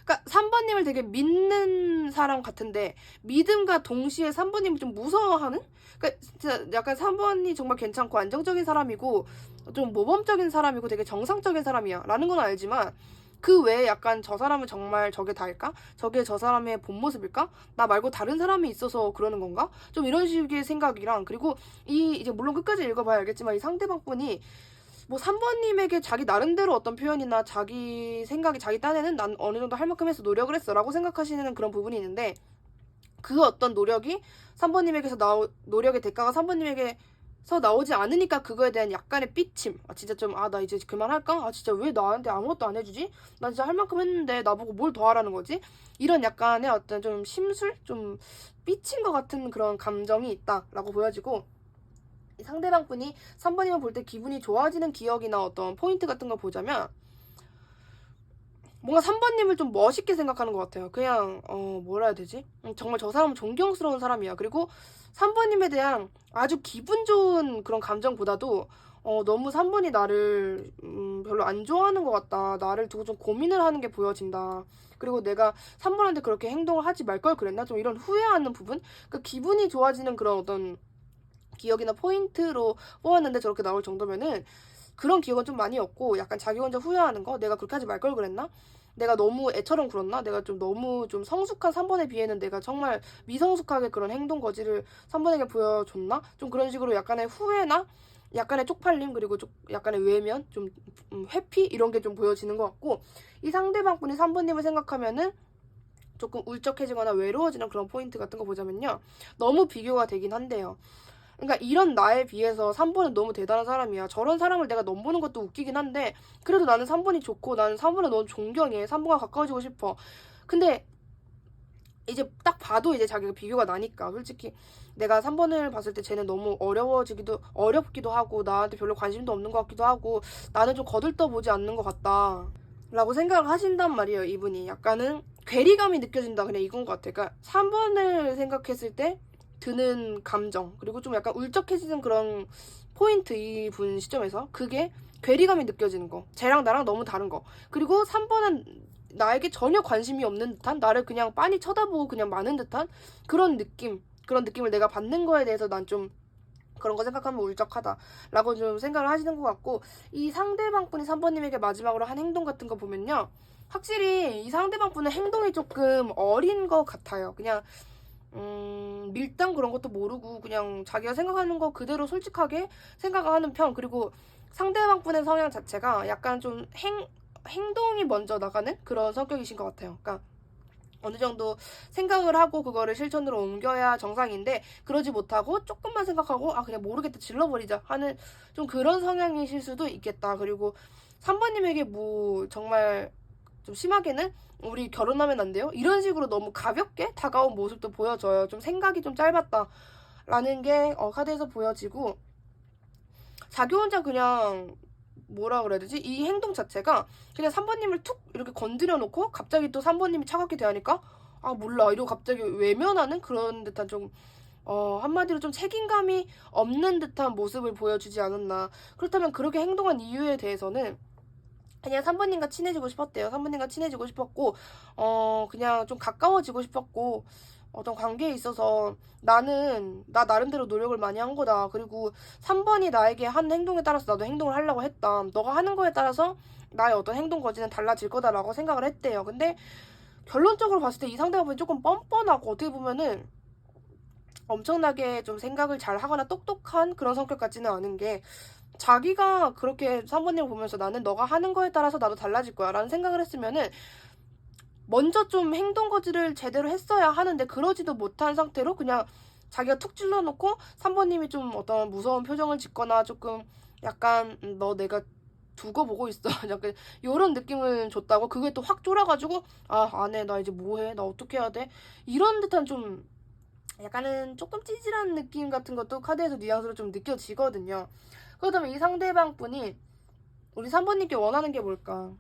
[SPEAKER 1] 그러니까 3번님을 되게 믿는 사람 같은데 믿음과 동시에 3번님을 좀 무서워하는? 그러니까 진짜 약간 3번이 정말 괜찮고 안정적인 사람이고 좀 모범적인 사람이고 되게 정상적인 사람이야 라는 건 알지만 그 외에 약간 저 사람은 정말 저게 다일까? 저게 저 사람의 본 모습일까? 나 말고 다른 사람이 있어서 그러는 건가? 좀 이런 식의 생각이랑 그리고 이제 물론 끝까지 읽어봐야 알겠지만 이 상대방 분이 뭐 3번님에게 자기 나름대로 어떤 표현이나 자기 생각이 자기 딴에는 난 어느 정도 할 만큼 해서 노력을 했어 라고 생각하시는 그런 부분이 있는데 그 어떤 노력이 3번님에게서 노력의 대가가 3번님에게서 나오지 않으니까 그거에 대한 약간의 삐침. 진짜 좀 나 이제 그만할까? 진짜 왜 나한테 아무것도 안 해주지? 나 진짜 할 만큼 했는데 나보고 뭘 더 하라는 거지? 이런 약간의 어떤 좀 심술? 좀 삐친 것 같은 그런 감정이 있다라고 보여지고 상대방 분이 3번이면 볼 때 기분이 좋아지는 기억이나 어떤 포인트 같은 거 보자면 뭔가 3번님을 좀 멋있게 생각하는 것 같아요. 그냥 뭐라 해야 되지? 정말 저 사람은 존경스러운 사람이야. 그리고 3번님에 대한 아주 기분 좋은 그런 감정보다도 너무 3번이 나를 별로 안 좋아하는 것 같다. 나를 두고 좀 고민을 하는 게 보여진다. 그리고 내가 3번한테 그렇게 행동을 하지 말 걸 그랬나? 좀 이런 후회하는 부분? 그러니까 기분이 좋아지는 그런 어떤 기억이나 포인트로 뽑았는데 저렇게 나올 정도면은 그런 기억은 좀 많이 없고 약간 자기 혼자 후회하는 거? 내가 그렇게 하지 말 걸 그랬나? 내가 너무 애처럼 굴었나? 내가 좀 너무 좀 성숙한 3번에 비해는 내가 정말 미성숙하게 그런 행동 거지를 3번에게 보여줬나? 좀 그런 식으로 약간의 후회나 약간의 쪽팔림 그리고 약간의 외면 좀 회피 이런 게 좀 보여지는 것 같고 이 상대방 분이 3번님을 생각하면은 조금 울적해지거나 외로워지는 그런 포인트 같은 거 보자면요 너무 비교가 되긴 한데요. 그러니까 이런 나에 비해서 3번은 너무 대단한 사람이야. 저런 사람을 내가 넘보는 것도 웃기긴 한데 그래도 나는 3번이 좋고 나는 3번을 너무 존경해. 3번과 가까워지고 싶어. 근데 이제 딱 봐도 이제 자기가 비교가 나니까 솔직히 내가 3번을 봤을 때 쟤는 너무 어렵기도 하고 나한테 별로 관심도 없는 것 같기도 하고 나는 좀 거들떠보지 않는 것 같다 라고 생각을 하신단 말이에요. 이분이 약간은 괴리감이 느껴진다, 그냥 이건 것 같아. 그러니까 3번을 생각했을 때 드는 감정, 그리고 좀 약간 울적해지는 그런 포인트, 이분 시점에서 그게 괴리감이 느껴지는 거, 쟤랑 나랑 너무 다른 거. 그리고 3번은 나에게 전혀 관심이 없는 듯한, 나를 그냥 빤히 쳐다보고 그냥 마는 듯한 그런 느낌을 내가 받는 거에 대해서 난 좀 그런 거 생각하면 울적하다라고 좀 생각을 하시는 것 같고, 이 상대방 분이 3번님에게 마지막으로 한 행동 같은 거 보면요, 확실히 이 상대방 분은 행동이 조금 어린 것 같아요. 그냥 밀당 그런 것도 모르고 그냥 자기가 생각하는 거 그대로 솔직하게 생각하는 편. 그리고 상대방 분의 성향 자체가 약간 좀 행동이 먼저 나가는 그런 성격이신 것 같아요. 그러니까 어느 정도 생각을 하고 그거를 실천으로 옮겨야 정상인데, 그러지 못하고 조금만 생각하고 아 그냥 모르겠다 질러버리자 하는 좀 그런 성향이실 수도 있겠다. 그리고 3번님에게 뭐 정말 좀 심하게는 우리 결혼하면 안 돼요? 이런 식으로 너무 가볍게 다가온 모습도 보여져요. 좀 생각이 좀 짧았다 라는 게 카드에서 보여지고, 자기 혼자 그냥 뭐라 그래야 되지? 이 행동 자체가 그냥 3번님을 툭 이렇게 건드려 놓고 갑자기 또 3번님이 차갑게 대하니까 아 몰라 이러고 갑자기 외면하는 그런 듯한 좀 한마디로 좀 책임감이 없는 듯한 모습을 보여주지 않았나. 그렇다면 그렇게 행동한 이유에 대해서는 그냥 3번님과 친해지고 싶었대요. 3번님과 친해지고 싶었고 그냥 좀 가까워지고 싶었고, 어떤 관계에 있어서 나는 나 나름대로 노력을 많이 한 거다. 그리고 3번이 나에게 한 행동에 따라서 나도 행동을 하려고 했다. 너가 하는 거에 따라서 나의 어떤 행동 거지는 달라질 거다라고 생각을 했대요. 근데 결론적으로 봤을 때 이 상대방이 조금 뻔뻔하고 어떻게 보면은 엄청나게 좀 생각을 잘 하거나 똑똑한 그런 성격 같지는 않은 게, 자기가 그렇게 3번님을 보면서 나는 너가 하는 거에 따라서 나도 달라질 거야 라는 생각을 했으면은 먼저 좀 행동 거지를 제대로 했어야 하는데, 그러지도 못한 상태로 그냥 자기가 툭 찔러놓고 3번님이 좀 어떤 무서운 표정을 짓거나 조금 약간 너 내가 두고 보고 있어 약간 요런 느낌을 줬다고, 그게 또 확 쫄아가지고 아 안 해 나 이제 뭐해 나 어떻게 해야 돼 이런 듯한 좀 약간은 조금 찌질한 느낌 같은 것도 카드에서 뉘앙스로 좀 느껴지거든요. 그렇다면 이 상대방 분이 우리 3번님께 원하는 게 뭘까?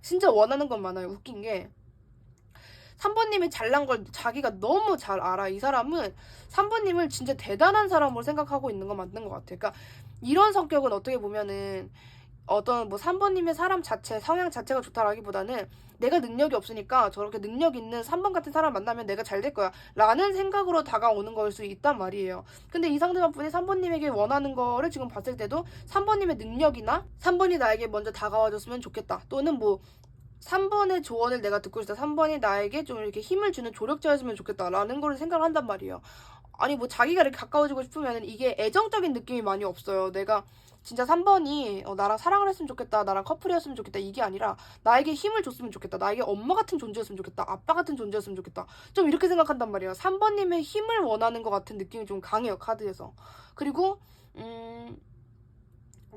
[SPEAKER 1] 진짜 원하는 건 많아요. 웃긴 게 3번님이 잘난 걸 자기가 너무 잘 알아. 이 사람은 3번님을 진짜 대단한 사람으로 생각하고 있는 건 맞는 것 같아. 그러니까 이런 성격은 어떻게 보면은 어떤 뭐 3번님의 사람 자체, 성향 자체가 좋다라기보다는 내가 능력이 없으니까 저렇게 능력 있는 3번 같은 사람 만나면 내가 잘 될 거야 라는 생각으로 다가오는 걸 수 있단 말이에요. 근데 이 상대방 분이 3번님에게 원하는 거를 지금 봤을 때도 3번님의 능력이나 3번이 나에게 먼저 다가와줬으면 좋겠다, 또는 뭐 3번의 조언을 내가 듣고 싶다, 3번이 나에게 좀 이렇게 힘을 주는 조력자였으면 좋겠다라는 거를 생각을 한단 말이에요. 아니 뭐 자기가 이렇게 가까워지고 싶으면 이게 애정적인 느낌이 많이 없어요. 내가 진짜 3번이 나랑 사랑을 했으면 좋겠다, 나랑 커플이었으면 좋겠다, 이게 아니라 나에게 힘을 줬으면 좋겠다, 나에게 엄마 같은 존재였으면 좋겠다, 아빠 같은 존재였으면 좋겠다, 좀 이렇게 생각한단 말이에요. 3번님의 힘을 원하는 것 같은 느낌이 좀 강해요, 카드에서. 그리고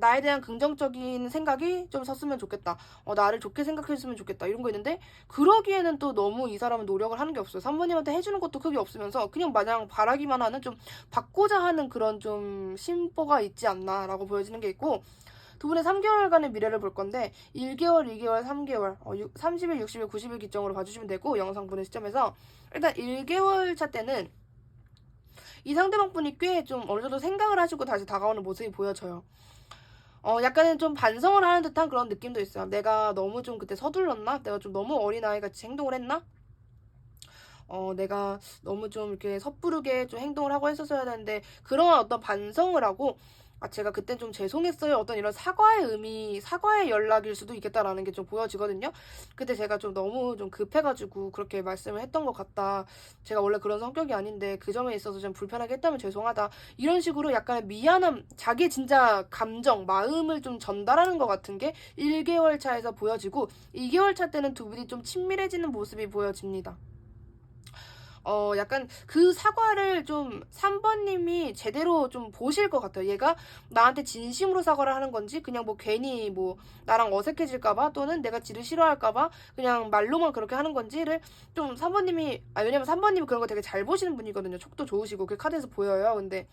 [SPEAKER 1] 나에 대한 긍정적인 생각이 좀 섰으면 좋겠다, 나를 좋게 생각했으면 좋겠다, 이런 거 있는데 그러기에는 또 너무 이 사람은 노력을 하는 게 없어요. 3번님한테 해주는 것도 크게 없으면서 그냥 마냥 바라기만 하는, 좀 받고자 하는 그런 좀 심보가 있지 않나 라고 보여지는 게 있고, 두 분의 3개월간의 미래를 볼 건데 1개월, 2개월, 3개월, 30일, 60일, 90일 기점으로 봐주시면 되고, 영상 보는 시점에서 일단 1개월 차 때는 이 상대방 분이 꽤 좀 어느 정도 생각을 하시고 다시 다가오는 모습이 보여져요. 약간은 좀 반성을 하는 듯한 그런 느낌도 있어요. 내가 너무 좀 그때 서둘렀나? 내가 좀 너무 어린아이같이 행동을 했나? 내가 너무 좀 이렇게 섣부르게 좀 행동을 하고 했었어야 되는데, 그런 어떤 반성을 하고, 제가 그땐 좀 죄송했어요, 어떤 이런 사과의 의미, 사과의 연락일 수도 있겠다라는 게 좀 보여지거든요. 그때 제가 좀 너무 좀 급해가지고 그렇게 말씀을 했던 것 같다, 제가 원래 그런 성격이 아닌데 그 점에 있어서 좀 불편하게 했다면 죄송하다, 이런 식으로 약간 미안함, 자기의 진짜 감정, 마음을 좀 전달하는 것 같은 게 1개월 차에서 보여지고, 2개월 차 때는 두 분이 좀 친밀해지는 모습이 보여집니다. 약간 그 사과를 좀 3번님이 제대로 좀 보실 것 같아요. 얘가 나한테 진심으로 사과를 하는 건지, 그냥 뭐 괜히 뭐 나랑 어색해질까봐, 또는 내가 지를 싫어할까봐 그냥 말로만 그렇게 하는 건지를 좀 3번님이, 왜냐면 3번님이 그런 거 되게 잘 보시는 분이거든요. 촉도 좋으시고, 그 카드에서 보여요. 근데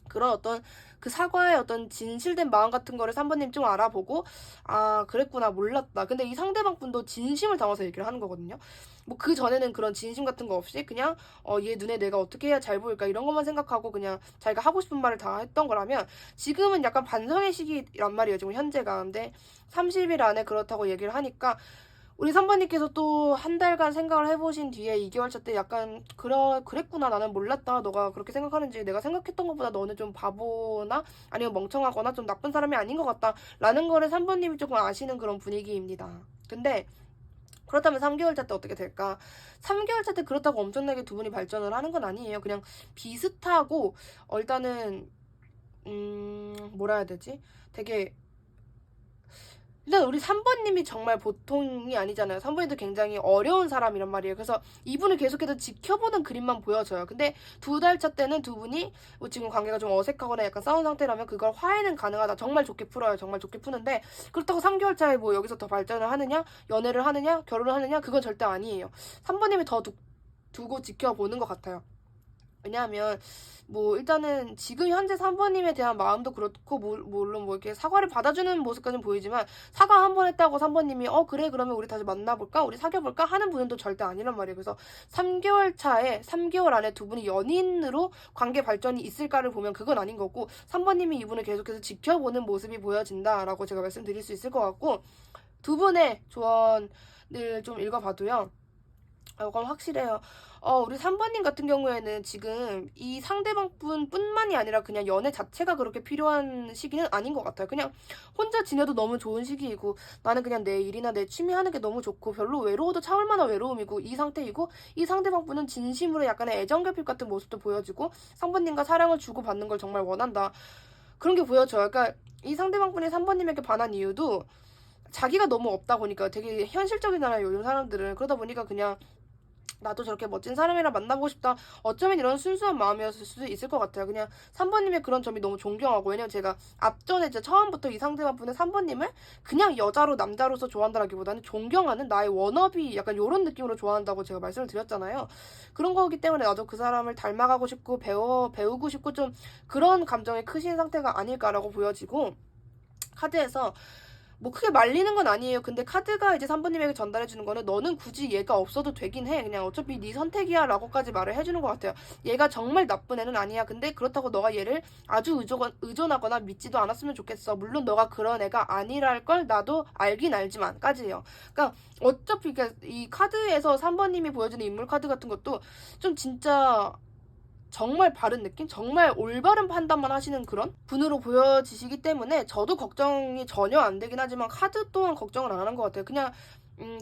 [SPEAKER 1] 그런 어떤 그 사과의 어떤 진실된 마음 같은 거를 3번님 좀 알아보고, 아, 그랬구나, 몰랐다. 근데 이 상대방 분도 진심을 담아서 얘기를 하는 거거든요. 뭐 그 전에는 그런 진심 같은 거 없이 그냥 얘 눈에 내가 어떻게 해야 잘 보일까 이런 것만 생각하고 그냥 자기가 하고 싶은 말을 다 했던 거라면, 지금은 약간 반성의 시기란 말이에요, 지금 현재가. 근데 30일 안에 그렇다고 얘기를 하니까, 우리 선배님께서 또 한 달간 생각을 해보신 뒤에 2개월차 때 약간 그랬구나, 나는 몰랐다, 너가 그렇게 생각하는지. 내가 생각했던 것보다 너는 좀 바보나 아니면 멍청하거나 좀 나쁜 사람이 아닌 것 같다 라는 거를 3번님이 조금 아시는 그런 분위기입니다. 근데 그렇다면 3개월차 때 어떻게 될까? 3개월차 때 그렇다고 엄청나게 두 분이 발전을 하는 건 아니에요. 그냥 비슷하고, 일단은 뭐라 해야 되지? 되게, 일단 우리 3번님이 정말 보통이 아니잖아요. 3번님도 굉장히 어려운 사람이란 말이에요. 그래서 이분을 계속해서 지켜보는 그림만 보여져요. 근데 2달차 때는 두 분이 뭐 지금 관계가 좀 어색하거나 약간 싸운 상태라면 그걸 화해는 가능하다. 정말 좋게 풀어요. 정말 좋게 푸는데, 그렇다고 3개월차에 뭐 여기서 더 발전을 하느냐, 연애를 하느냐, 결혼을 하느냐, 그건 절대 아니에요. 3번님이 더 두고 지켜보는 것 같아요. 왜냐하면 뭐 일단은 지금 현재 3번님에 대한 마음도 그렇고, 물론 뭐 이렇게 사과를 받아주는 모습까지는 보이지만, 사과 한 번 했다고 3번님이 그래 그러면 우리 다시 만나볼까, 우리 사귀어볼까 하는 분은 또 절대 아니란 말이에요. 그래서 3개월 차에 3개월 안에 두 분이 연인으로 관계 발전이 있을까를 보면 그건 아닌 거고, 3번님이 이분을 계속해서 지켜보는 모습이 보여진다라고 제가 말씀드릴 수 있을 것 같고, 두 분의 조언을 좀 읽어봐도요, 이건 확실해요. 우리 3번님 같은 경우에는 지금 이 상대방 뿐만이 아니라 그냥 연애 자체가 그렇게 필요한 시기는 아닌 것 같아요. 그냥 혼자 지내도 너무 좋은 시기이고, 나는 그냥 내 일이나 내 취미 하는 게 너무 좋고, 별로 외로워도 참을 만한 외로움이고, 이 상태이고, 이 상대방 분은 진심으로 약간의 애정결핍 같은 모습도 보여지고, 3번님과 사랑을 주고받는 걸 정말 원한다, 그런 게 보여져요. 그러니까 이 상대방 분이 3번님에게 반한 이유도 자기가 너무 없다 보니까, 되게 현실적이잖아요, 요즘 사람들은. 그러다 보니까 그냥 나도 저렇게 멋진 사람이랑 만나보고 싶다, 어쩌면 이런 순수한 마음이었을 수도 있을 것 같아요. 그냥 3번님의 그런 점이 너무 존경하고, 왜냐면 제가 앞전에 이제 처음부터 이 상대방분의 3번님을 그냥 여자로 남자로서 좋아한다라기보다는 존경하는 나의 워너비, 약간 이런 느낌으로 좋아한다고 제가 말씀을 드렸잖아요. 그런 거기 때문에 나도 그 사람을 닮아가고 싶고 배우고 싶고, 좀 그런 감정이 크신 상태가 아닐까라고 보여지고, 카드에서 뭐 크게 말리는 건 아니에요. 근데 카드가 이제 3번님에게 전달해주는 거는, 너는 굳이 얘가 없어도 되긴 해, 그냥 어차피 네 선택이야 라고까지 말을 해주는 것 같아요. 얘가 정말 나쁜 애는 아니야. 근데 그렇다고 너가 얘를 아주 의존하거나 믿지도 않았으면 좋겠어. 물론 너가 그런 애가 아니랄 걸 나도 알긴 알지만 까지예요. 그러니까 어차피 이 카드에서 3번님이 보여주는 인물 카드 같은 것도 좀 진짜 정말 바른 느낌? 정말 올바른 판단만 하시는 그런 분으로 보여지시기 때문에, 저도 걱정이 전혀 안 되긴 하지만 카드 또한 걱정을 안 한 것 같아요. 그냥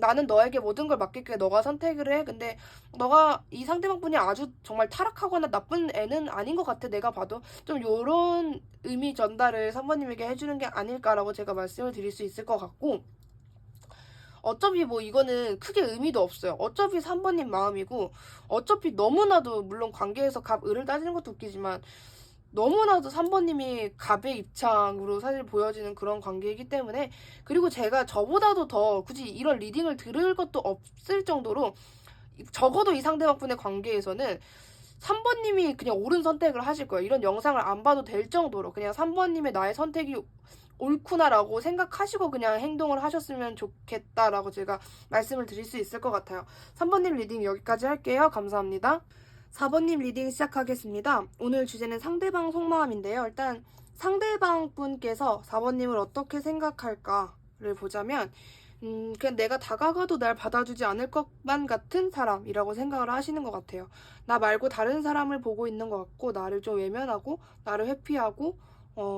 [SPEAKER 1] 나는 너에게 모든 걸 맡길게, 너가 선택을 해. 근데 너가 이 상대방 분이 아주 정말 타락하거나 나쁜 애는 아닌 것 같아, 내가 봐도. 좀 요런 의미 전달을 3번님에게 해주는 게 아닐까라고 제가 말씀을 드릴 수 있을 것 같고, 어차피 뭐 이거는 크게 의미도 없어요. 어차피 3번님 마음이고, 어차피 너무나도, 물론 관계에서 갑, 을을 따지는 것도 웃기지만, 너무나도 3번님이 갑의 입장으로 사실 보여지는 그런 관계이기 때문에, 그리고 제가 저보다도 더 굳이 이런 리딩을 들을 것도 없을 정도로, 적어도 이 상대방분의 관계에서는 3번님이 그냥 옳은 선택을 하실 거예요. 이런 영상을 안 봐도 될 정도로 그냥 3번님의 나의 선택이 옳구나라고 생각하시고 그냥 행동을 하셨으면 좋겠다라고 제가 말씀을 드릴 수 있을 것 같아요. 3번님 리딩 여기까지 할게요. 감사합니다. 4번님 리딩 시작하겠습니다. 오늘 주제는 상대방 속마음인데요. 일단 상대방 분께서 4번님을 어떻게 생각할까를 보자면, 그냥 내가 다가가도 날 받아주지 않을 것만 같은 사람이라고 생각을 하시는 것 같아요. 나 말고 다른 사람을 보고 있는 것 같고, 나를 좀 외면하고, 나를 회피하고,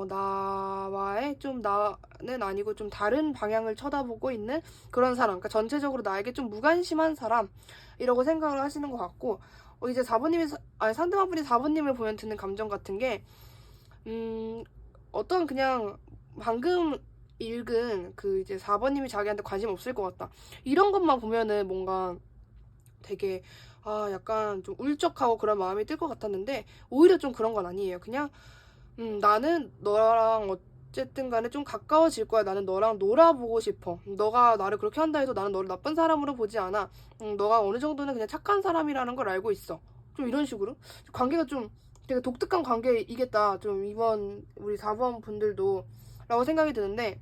[SPEAKER 1] 나와의 좀, 나는 아니고 좀 다른 방향을 쳐다보고 있는 그런 사람. 그러니까 전체적으로 나에게 좀 무관심한 사람이라고 생각을 하시는 것 같고, 이제 4번님이, 상대방분이 4번님을 보면 드는 감정 같은 게, 어떤 그냥 방금 읽은 그 이제 4번님이 자기한테 관심 없을 것 같다, 이런 것만 보면은 뭔가 되게 약간 좀 울적하고 그런 마음이 들 것 같았는데 오히려 좀 그런 건 아니에요. 그냥 나는 너랑 어쨌든 간에 좀 가까워질 거야. 나는 너랑 놀아보고 싶어. 너가 나를 그렇게 한다 해도 나는 너를 나쁜 사람으로 보지 않아. 너가 어느 정도는 그냥 착한 사람이라는 걸 알고 있어. 좀 이런 식으로 관계가 좀 되게 독특한 관계이겠다. 좀 이번 우리 4번 분들도 라고 생각이 드는데,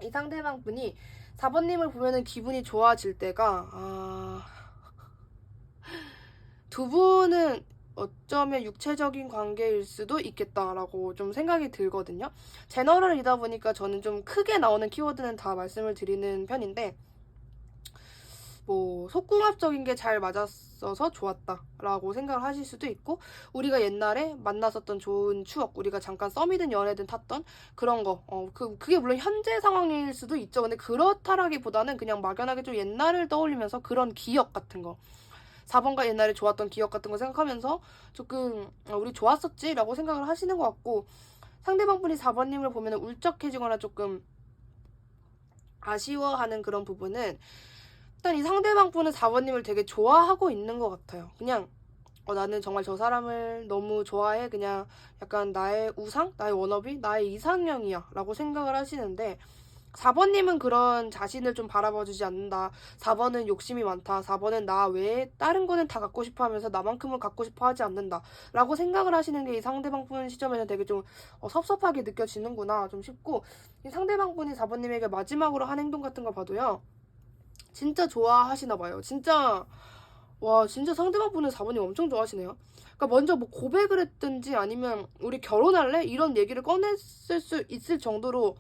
[SPEAKER 1] 이 상대방 분이 4번님을 보면은 기분이 좋아질 때가 두 분은 어쩌면 육체적인 관계일 수도 있겠다라고 좀 생각이 들거든요. 제너럴이다 보니까 저는 좀 크게 나오는 키워드는 다 말씀을 드리는 편인데, 뭐 속궁합적인 게 잘 맞았어서 좋았다라고 생각을 하실 수도 있고, 우리가 옛날에 만났었던 좋은 추억, 우리가 잠깐 썸이든 연애든 탔던 그런 거, 그게 물론 현재 상황일 수도 있죠. 근데 그렇다라기보다는 그냥 막연하게 좀 옛날을 떠올리면서 그런 기억 같은 거, 4번과 옛날에 좋았던 기억 같은 거 생각하면서 조금 우리 좋았었지 라고 생각을 하시는 것 같고, 상대방 분이 4번님을 보면 울적해지거나 조금 아쉬워하는 그런 부분은, 일단 이 상대방 분은 4번님을 되게 좋아하고 있는 것 같아요. 그냥 나는 정말 저 사람을 너무 좋아해. 그냥 약간 나의 우상? 나의 워너비? 나의 이상형이야 라고 생각을 하시는데, 4번님은 그런 자신을 좀 바라봐주지 않는다. 4번은 욕심이 많다. 4번은 나 외에 다른 거는 다 갖고 싶어 하면서 나만큼은 갖고 싶어 하지 않는다. 라고 생각을 하시는 게 이 상대방 분 시점에는 되게 좀 섭섭하게 느껴지는구나 좀 싶고, 이 상대방 분이 4번님에게 마지막으로 한 행동 같은 거 봐도요, 진짜 좋아하시나 봐요. 진짜 와, 진짜 상대방 분은 4번님 엄청 좋아하시네요. 그러니까 먼저 뭐 고백을 했든지 아니면 우리 결혼할래? 이런 얘기를 꺼냈을 수 있을 정도로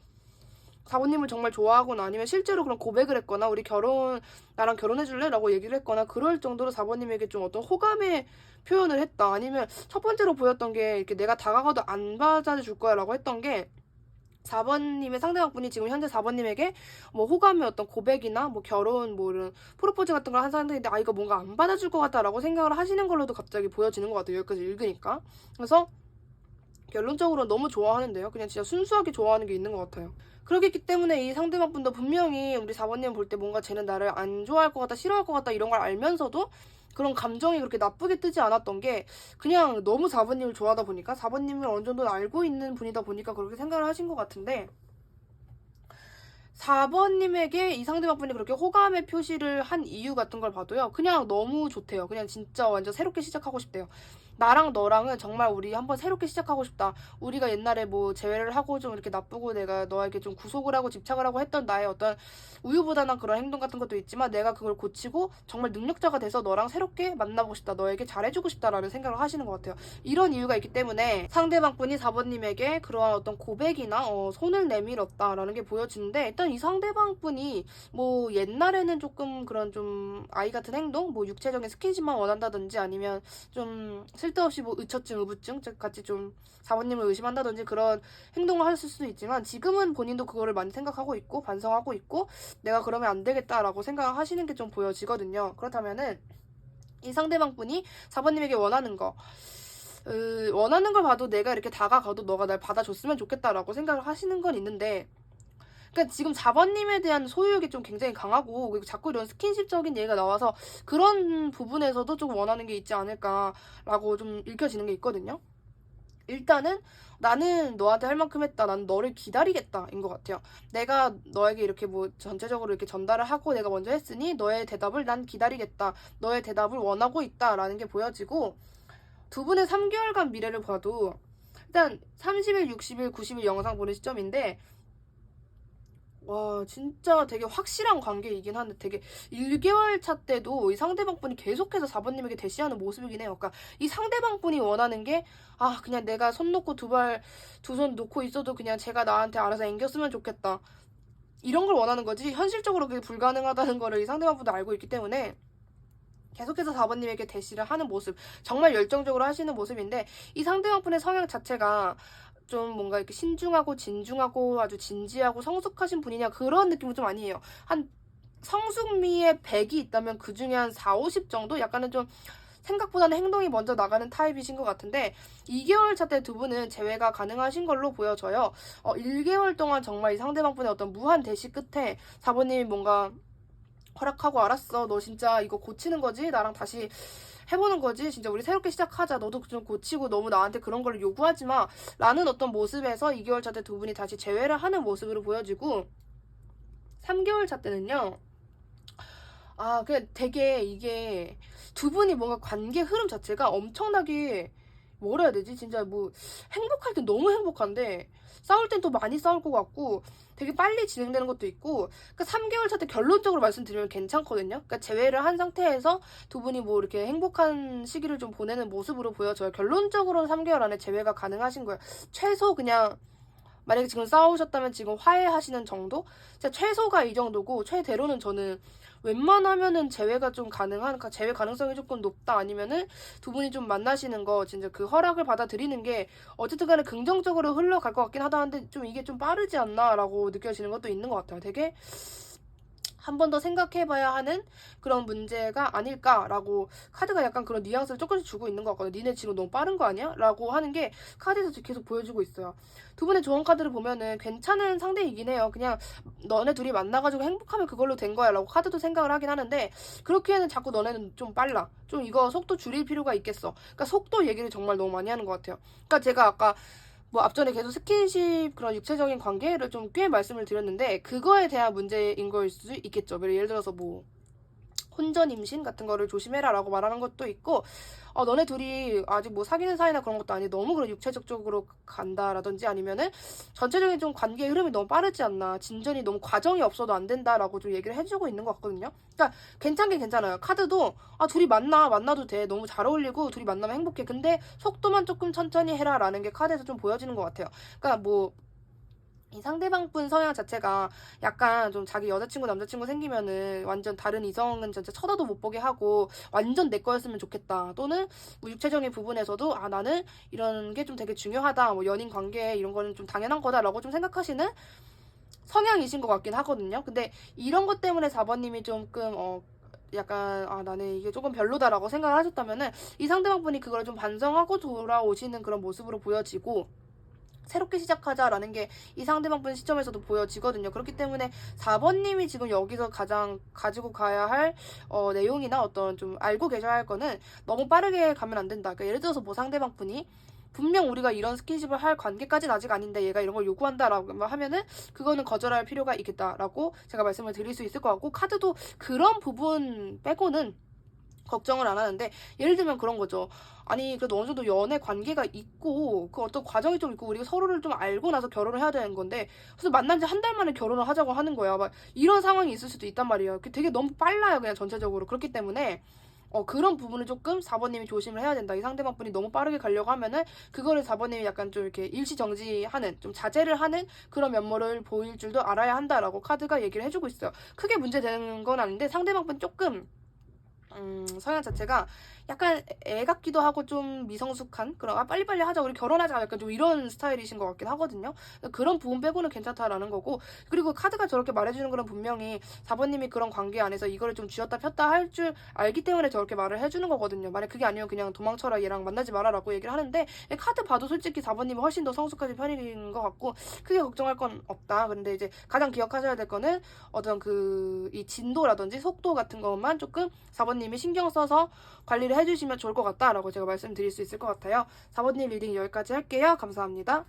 [SPEAKER 1] 4번님을 정말 좋아하거나, 아니면 실제로 그런 고백을 했거나 나랑 결혼해줄래? 라고 얘기를 했거나 그럴 정도로 4번님에게 좀 어떤 호감의 표현을 했다. 아니면 첫 번째로 보였던 게 이렇게 내가 다가가도 안 받아줄 거야 라고 했던 게, 4번님의 상대방 분이 지금 현재 4번님에게 뭐 호감의 어떤 고백이나 뭐 결혼 뭐 이런 프로포즈 같은 걸 한 상태인데, 이거 뭔가 안 받아줄 것 같다라고 생각을 하시는 걸로도 갑자기 보여지는 것 같아요. 여기까지 읽으니까. 그래서 결론적으로 너무 좋아하는데요. 그냥 진짜 순수하게 좋아하는 게 있는 것 같아요. 그렇기 때문에 이 상대방 분도 분명히 우리 4번님 볼 때 뭔가 쟤는 나를 안 좋아할 것 같다, 싫어할 것 같다 이런 걸 알면서도 그런 감정이 그렇게 나쁘게 뜨지 않았던 게, 그냥 너무 4번님을 좋아하다 보니까, 4번님을 어느 정도 알고 있는 분이다 보니까 그렇게 생각을 하신 것 같은데, 4번님에게 이 상대방 분이 그렇게 호감의 표시를 한 이유 같은 걸 봐도요, 그냥 너무 좋대요. 그냥 진짜 완전 새롭게 시작하고 싶대요. 나랑 너랑은 정말 우리 한번 새롭게 시작하고 싶다. 우리가 옛날에 뭐 재회를 하고 좀 이렇게 나쁘고 내가 너에게 좀 구속을 하고 집착을 하고 했던 나의 어떤 우유부단한 그런 행동 같은 것도 있지만, 내가 그걸 고치고 정말 능력자가 돼서 너랑 새롭게 만나보고 싶다. 너에게 잘해주고 싶다라는 생각을 하시는 것 같아요. 이런 이유가 있기 때문에 상대방 분이 4번님에게 그러한 어떤 고백이나 손을 내밀었다라는 게 보여지는데, 일단 이 상대방 분이 뭐 옛날에는 조금 그런 좀 아이 같은 행동, 뭐 육체적인 스킨십만 원한다든지, 아니면 좀 쓸데없이 뭐 의처증, 의부증 같이 좀 4번님을 의심한다든지 그런 행동을 하실 수도 있지만, 지금은 본인도 그거를 많이 생각하고 있고 반성하고 있고 내가 그러면 안 되겠다라고 생각을 하시는 게 좀 보여지거든요. 그렇다면은 이 상대방 분이 4번님에게 원하는 걸 봐도 내가 이렇게 다가가도 너가 날 받아줬으면 좋겠다라고 생각을 하시는 건 있는데, 그러니까 지금 4번님에 대한 소유욕이 좀 굉장히 강하고, 그리고 자꾸 이런 스킨십적인 얘기가 나와서 그런 부분에서도 좀 원하는 게 있지 않을까라고 좀 읽혀지는 게 있거든요. 일단은 나는 너한테 할 만큼 했다. 나는 너를 기다리겠다인 것 같아요. 내가 너에게 이렇게 뭐 전체적으로 이렇게 전달을 하고 내가 먼저 했으니 너의 대답을 난 기다리겠다. 너의 대답을 원하고 있다라는 게 보여지고, 두 분의 3개월간 미래를 봐도 일단 30일, 60일, 90일 영상 보는 시점인데, 와, 진짜 되게 확실한 관계이긴 한데, 되게 1개월 차 때도 이 상대방 분이 계속해서 4번님에게 대시하는 모습이긴 해요. 그러니까 이 상대방 분이 원하는 게, 그냥 내가 손 놓고 두 손 놓고 있어도 그냥 제가 나한테 알아서 앵겼으면 좋겠다. 이런 걸 원하는 거지, 현실적으로 그게 불가능하다는 거를 이 상대방 분도 알고 있기 때문에 계속해서 4번님에게 대시를 하는 모습, 정말 열정적으로 하시는 모습인데, 이 상대방 분의 성향 자체가 좀 뭔가 이렇게 신중하고 진중하고 아주 진지하고 성숙하신 분이냐, 그런 느낌은 좀 아니에요. 한 성숙미의 100이 있다면 그 중에 한 4, 50 정도? 약간은 좀 생각보다는 행동이 먼저 나가는 타입이신 것 같은데, 2개월 차 때 두 분은 재회가 가능하신 걸로 보여져요. 1개월 동안 정말 이 상대방분의 어떤 무한 대시 끝에 4번님이 뭔가 허락하고 알았어. 너 진짜 이거 고치는 거지? 나랑 다시 해보는 거지? 진짜 우리 새롭게 시작하자. 너도 좀 고치고 너무 나한테 그런 걸 요구하지 마. 라는 어떤 모습에서 2개월 차 때 두 분이 다시 재회를 하는 모습으로 보여지고 3개월 차 때는요. 그냥 되게 이게 두 분이 뭔가 관계 흐름 자체가 엄청나게 뭐라 해야 되지? 진짜 뭐 행복할 땐 너무 행복한데 싸울 땐 또 많이 싸울 것 같고 되게 빨리 진행되는 것도 있고 그러니까 3개월 차 때 결론적으로 말씀드리면 괜찮거든요. 그러니까 재회를 한 상태에서 두 분이 뭐 이렇게 행복한 시기를 좀 보내는 모습으로 보여져요. 결론적으로는 3개월 안에 재회가 가능하신 거예요. 최소 그냥 만약에 지금 싸우셨다면 지금 화해하시는 정도? 진짜 최소가 이 정도고 최대로는 저는 웬만하면은 재회가 좀 재회 가능성이 조금 높다 아니면은 두 분이 좀 만나시는 거 진짜 그 허락을 받아들이는 게 어쨌든 간에 긍정적으로 흘러갈 것 같긴 하다 한데 좀 이게 좀 빠르지 않나라고 느껴지는 것도 있는 것 같아요. 되게 한 번 더 생각해봐야 하는 그런 문제가 아닐까라고 카드가 약간 그런 뉘앙스를 조금씩 주고 있는 것 같거든요. 니네 지금 너무 빠른 거 아니야? 라고 하는 게 카드에서 계속 보여주고 있어요. 두 분의 조언 카드를 보면은 괜찮은 상대이긴 해요. 그냥 너네 둘이 만나가지고 행복하면 그걸로 된 거야 라고 카드도 생각을 하긴 하는데 그렇기에는 자꾸 너네는 좀 빨라. 좀 이거 속도 줄일 필요가 있겠어. 그러니까 속도 얘기를 정말 너무 많이 하는 것 같아요. 그러니까 제가 아까 뭐 앞전에 계속 스킨십 그런 육체적인 관계를 좀 꽤 말씀을 드렸는데 그거에 대한 문제인 거일 수도 있겠죠. 예를 들어서 뭐 혼전 임신 같은 거를 조심해라 라고 말하는 것도 있고 너네 둘이 아직 뭐 사귀는 사이나 그런 것도 아니고 너무 그런 육체적 쪽으로 간다라든지 아니면은 전체적인 좀 관계의 흐름이 너무 빠르지 않나 진전이 너무 과정이 없어도 안 된다라고 좀 얘기를 해주고 있는 것 같거든요. 그러니까 괜찮긴 괜찮아요. 카드도 둘이 만나도 돼. 너무 잘 어울리고 둘이 만나면 행복해. 근데 속도만 조금 천천히 해라 라는 게 카드에서 좀 보여지는 것 같아요. 그러니까 뭐 이 상대방 분 성향 자체가 약간 좀 자기 여자친구 남자친구 생기면은 완전 다른 이성은 진짜 쳐다도 못 보게 하고 완전 내 거였으면 좋겠다 또는 뭐 육체적인 부분에서도 나는 이런 게 좀 되게 중요하다 뭐 연인 관계 이런 거는 좀 당연한 거다라고 좀 생각하시는 성향이신 것 같긴 하거든요. 근데 이런 것 때문에 4번님이 조금 약간 나는 이게 조금 별로다라고 생각을 하셨다면은 이 상대방 분이 그걸 좀 반성하고 돌아오시는 그런 모습으로 보여지고 새롭게 시작하자라는 게 이 상대방 분 시점에서도 보여지거든요. 그렇기 때문에 4번님이 지금 여기서 가장 가지고 가야 할 내용이나 어떤 좀 알고 계셔야 할 거는 너무 빠르게 가면 안 된다. 그러니까 예를 들어서 뭐 상대방 분이 분명 우리가 이런 스킨십을 할 관계까지는 아직 아닌데 얘가 이런 걸 요구한다라고 하면은 그거는 거절할 필요가 있겠다라고 제가 말씀을 드릴 수 있을 것 같고 카드도 그런 부분 빼고는 걱정을 안 하는데 예를 들면 그런 거죠. 아니 그래도 어느 정도 연애 관계가 있고 그 어떤 과정이 좀 있고 우리가 서로를 좀 알고 나서 결혼을 해야 되는 건데 그래서 만난 지 한 달 만에 결혼을 하자고 하는 거야. 막 이런 상황이 있을 수도 있단 말이에요. 되게 너무 빨라요 그냥 전체적으로. 그렇기 때문에 그런 부분을 조금 4번님이 조심을 해야 된다. 이 상대방 분이 너무 빠르게 가려고 하면은 그거를 4번님이 약간 좀 이렇게 일시정지하는 좀 자제를 하는 그런 면모를 보일 줄도 알아야 한다라고 카드가 얘기를 해주고 있어요. 크게 문제되는 건 아닌데 상대방 분 조금 성향 자체가 약간 애 같기도 하고 좀 미성숙한 그런 빨리빨리 하자 우리 결혼하자 약간 좀 이런 스타일이신 것 같긴 하거든요. 그런 부분 빼고는 괜찮다라는 거고 그리고 카드가 저렇게 말해주는 거는 분명히 4번님이 그런 관계 안에서 이거를 좀 쥐었다 폈다 할 줄 알기 때문에 저렇게 말을 해주는 거거든요. 만약 그게 아니면 그냥 도망쳐라 얘랑 만나지 마라라고 얘기를 하는데 카드 봐도 솔직히 4번님이 훨씬 더 성숙하신 편인 것 같고 크게 걱정할 건 없다. 근데 이제 가장 기억하셔야 될 거는 어떤 이 진도라든지 속도 같은 것만 조금 4번님이 신경 써서 관리를 해주시면 좋을 것 같다라고 제가 말씀드릴 수 있을 것 같아요. 4번님 리딩 여기까지 할게요. 감사합니다.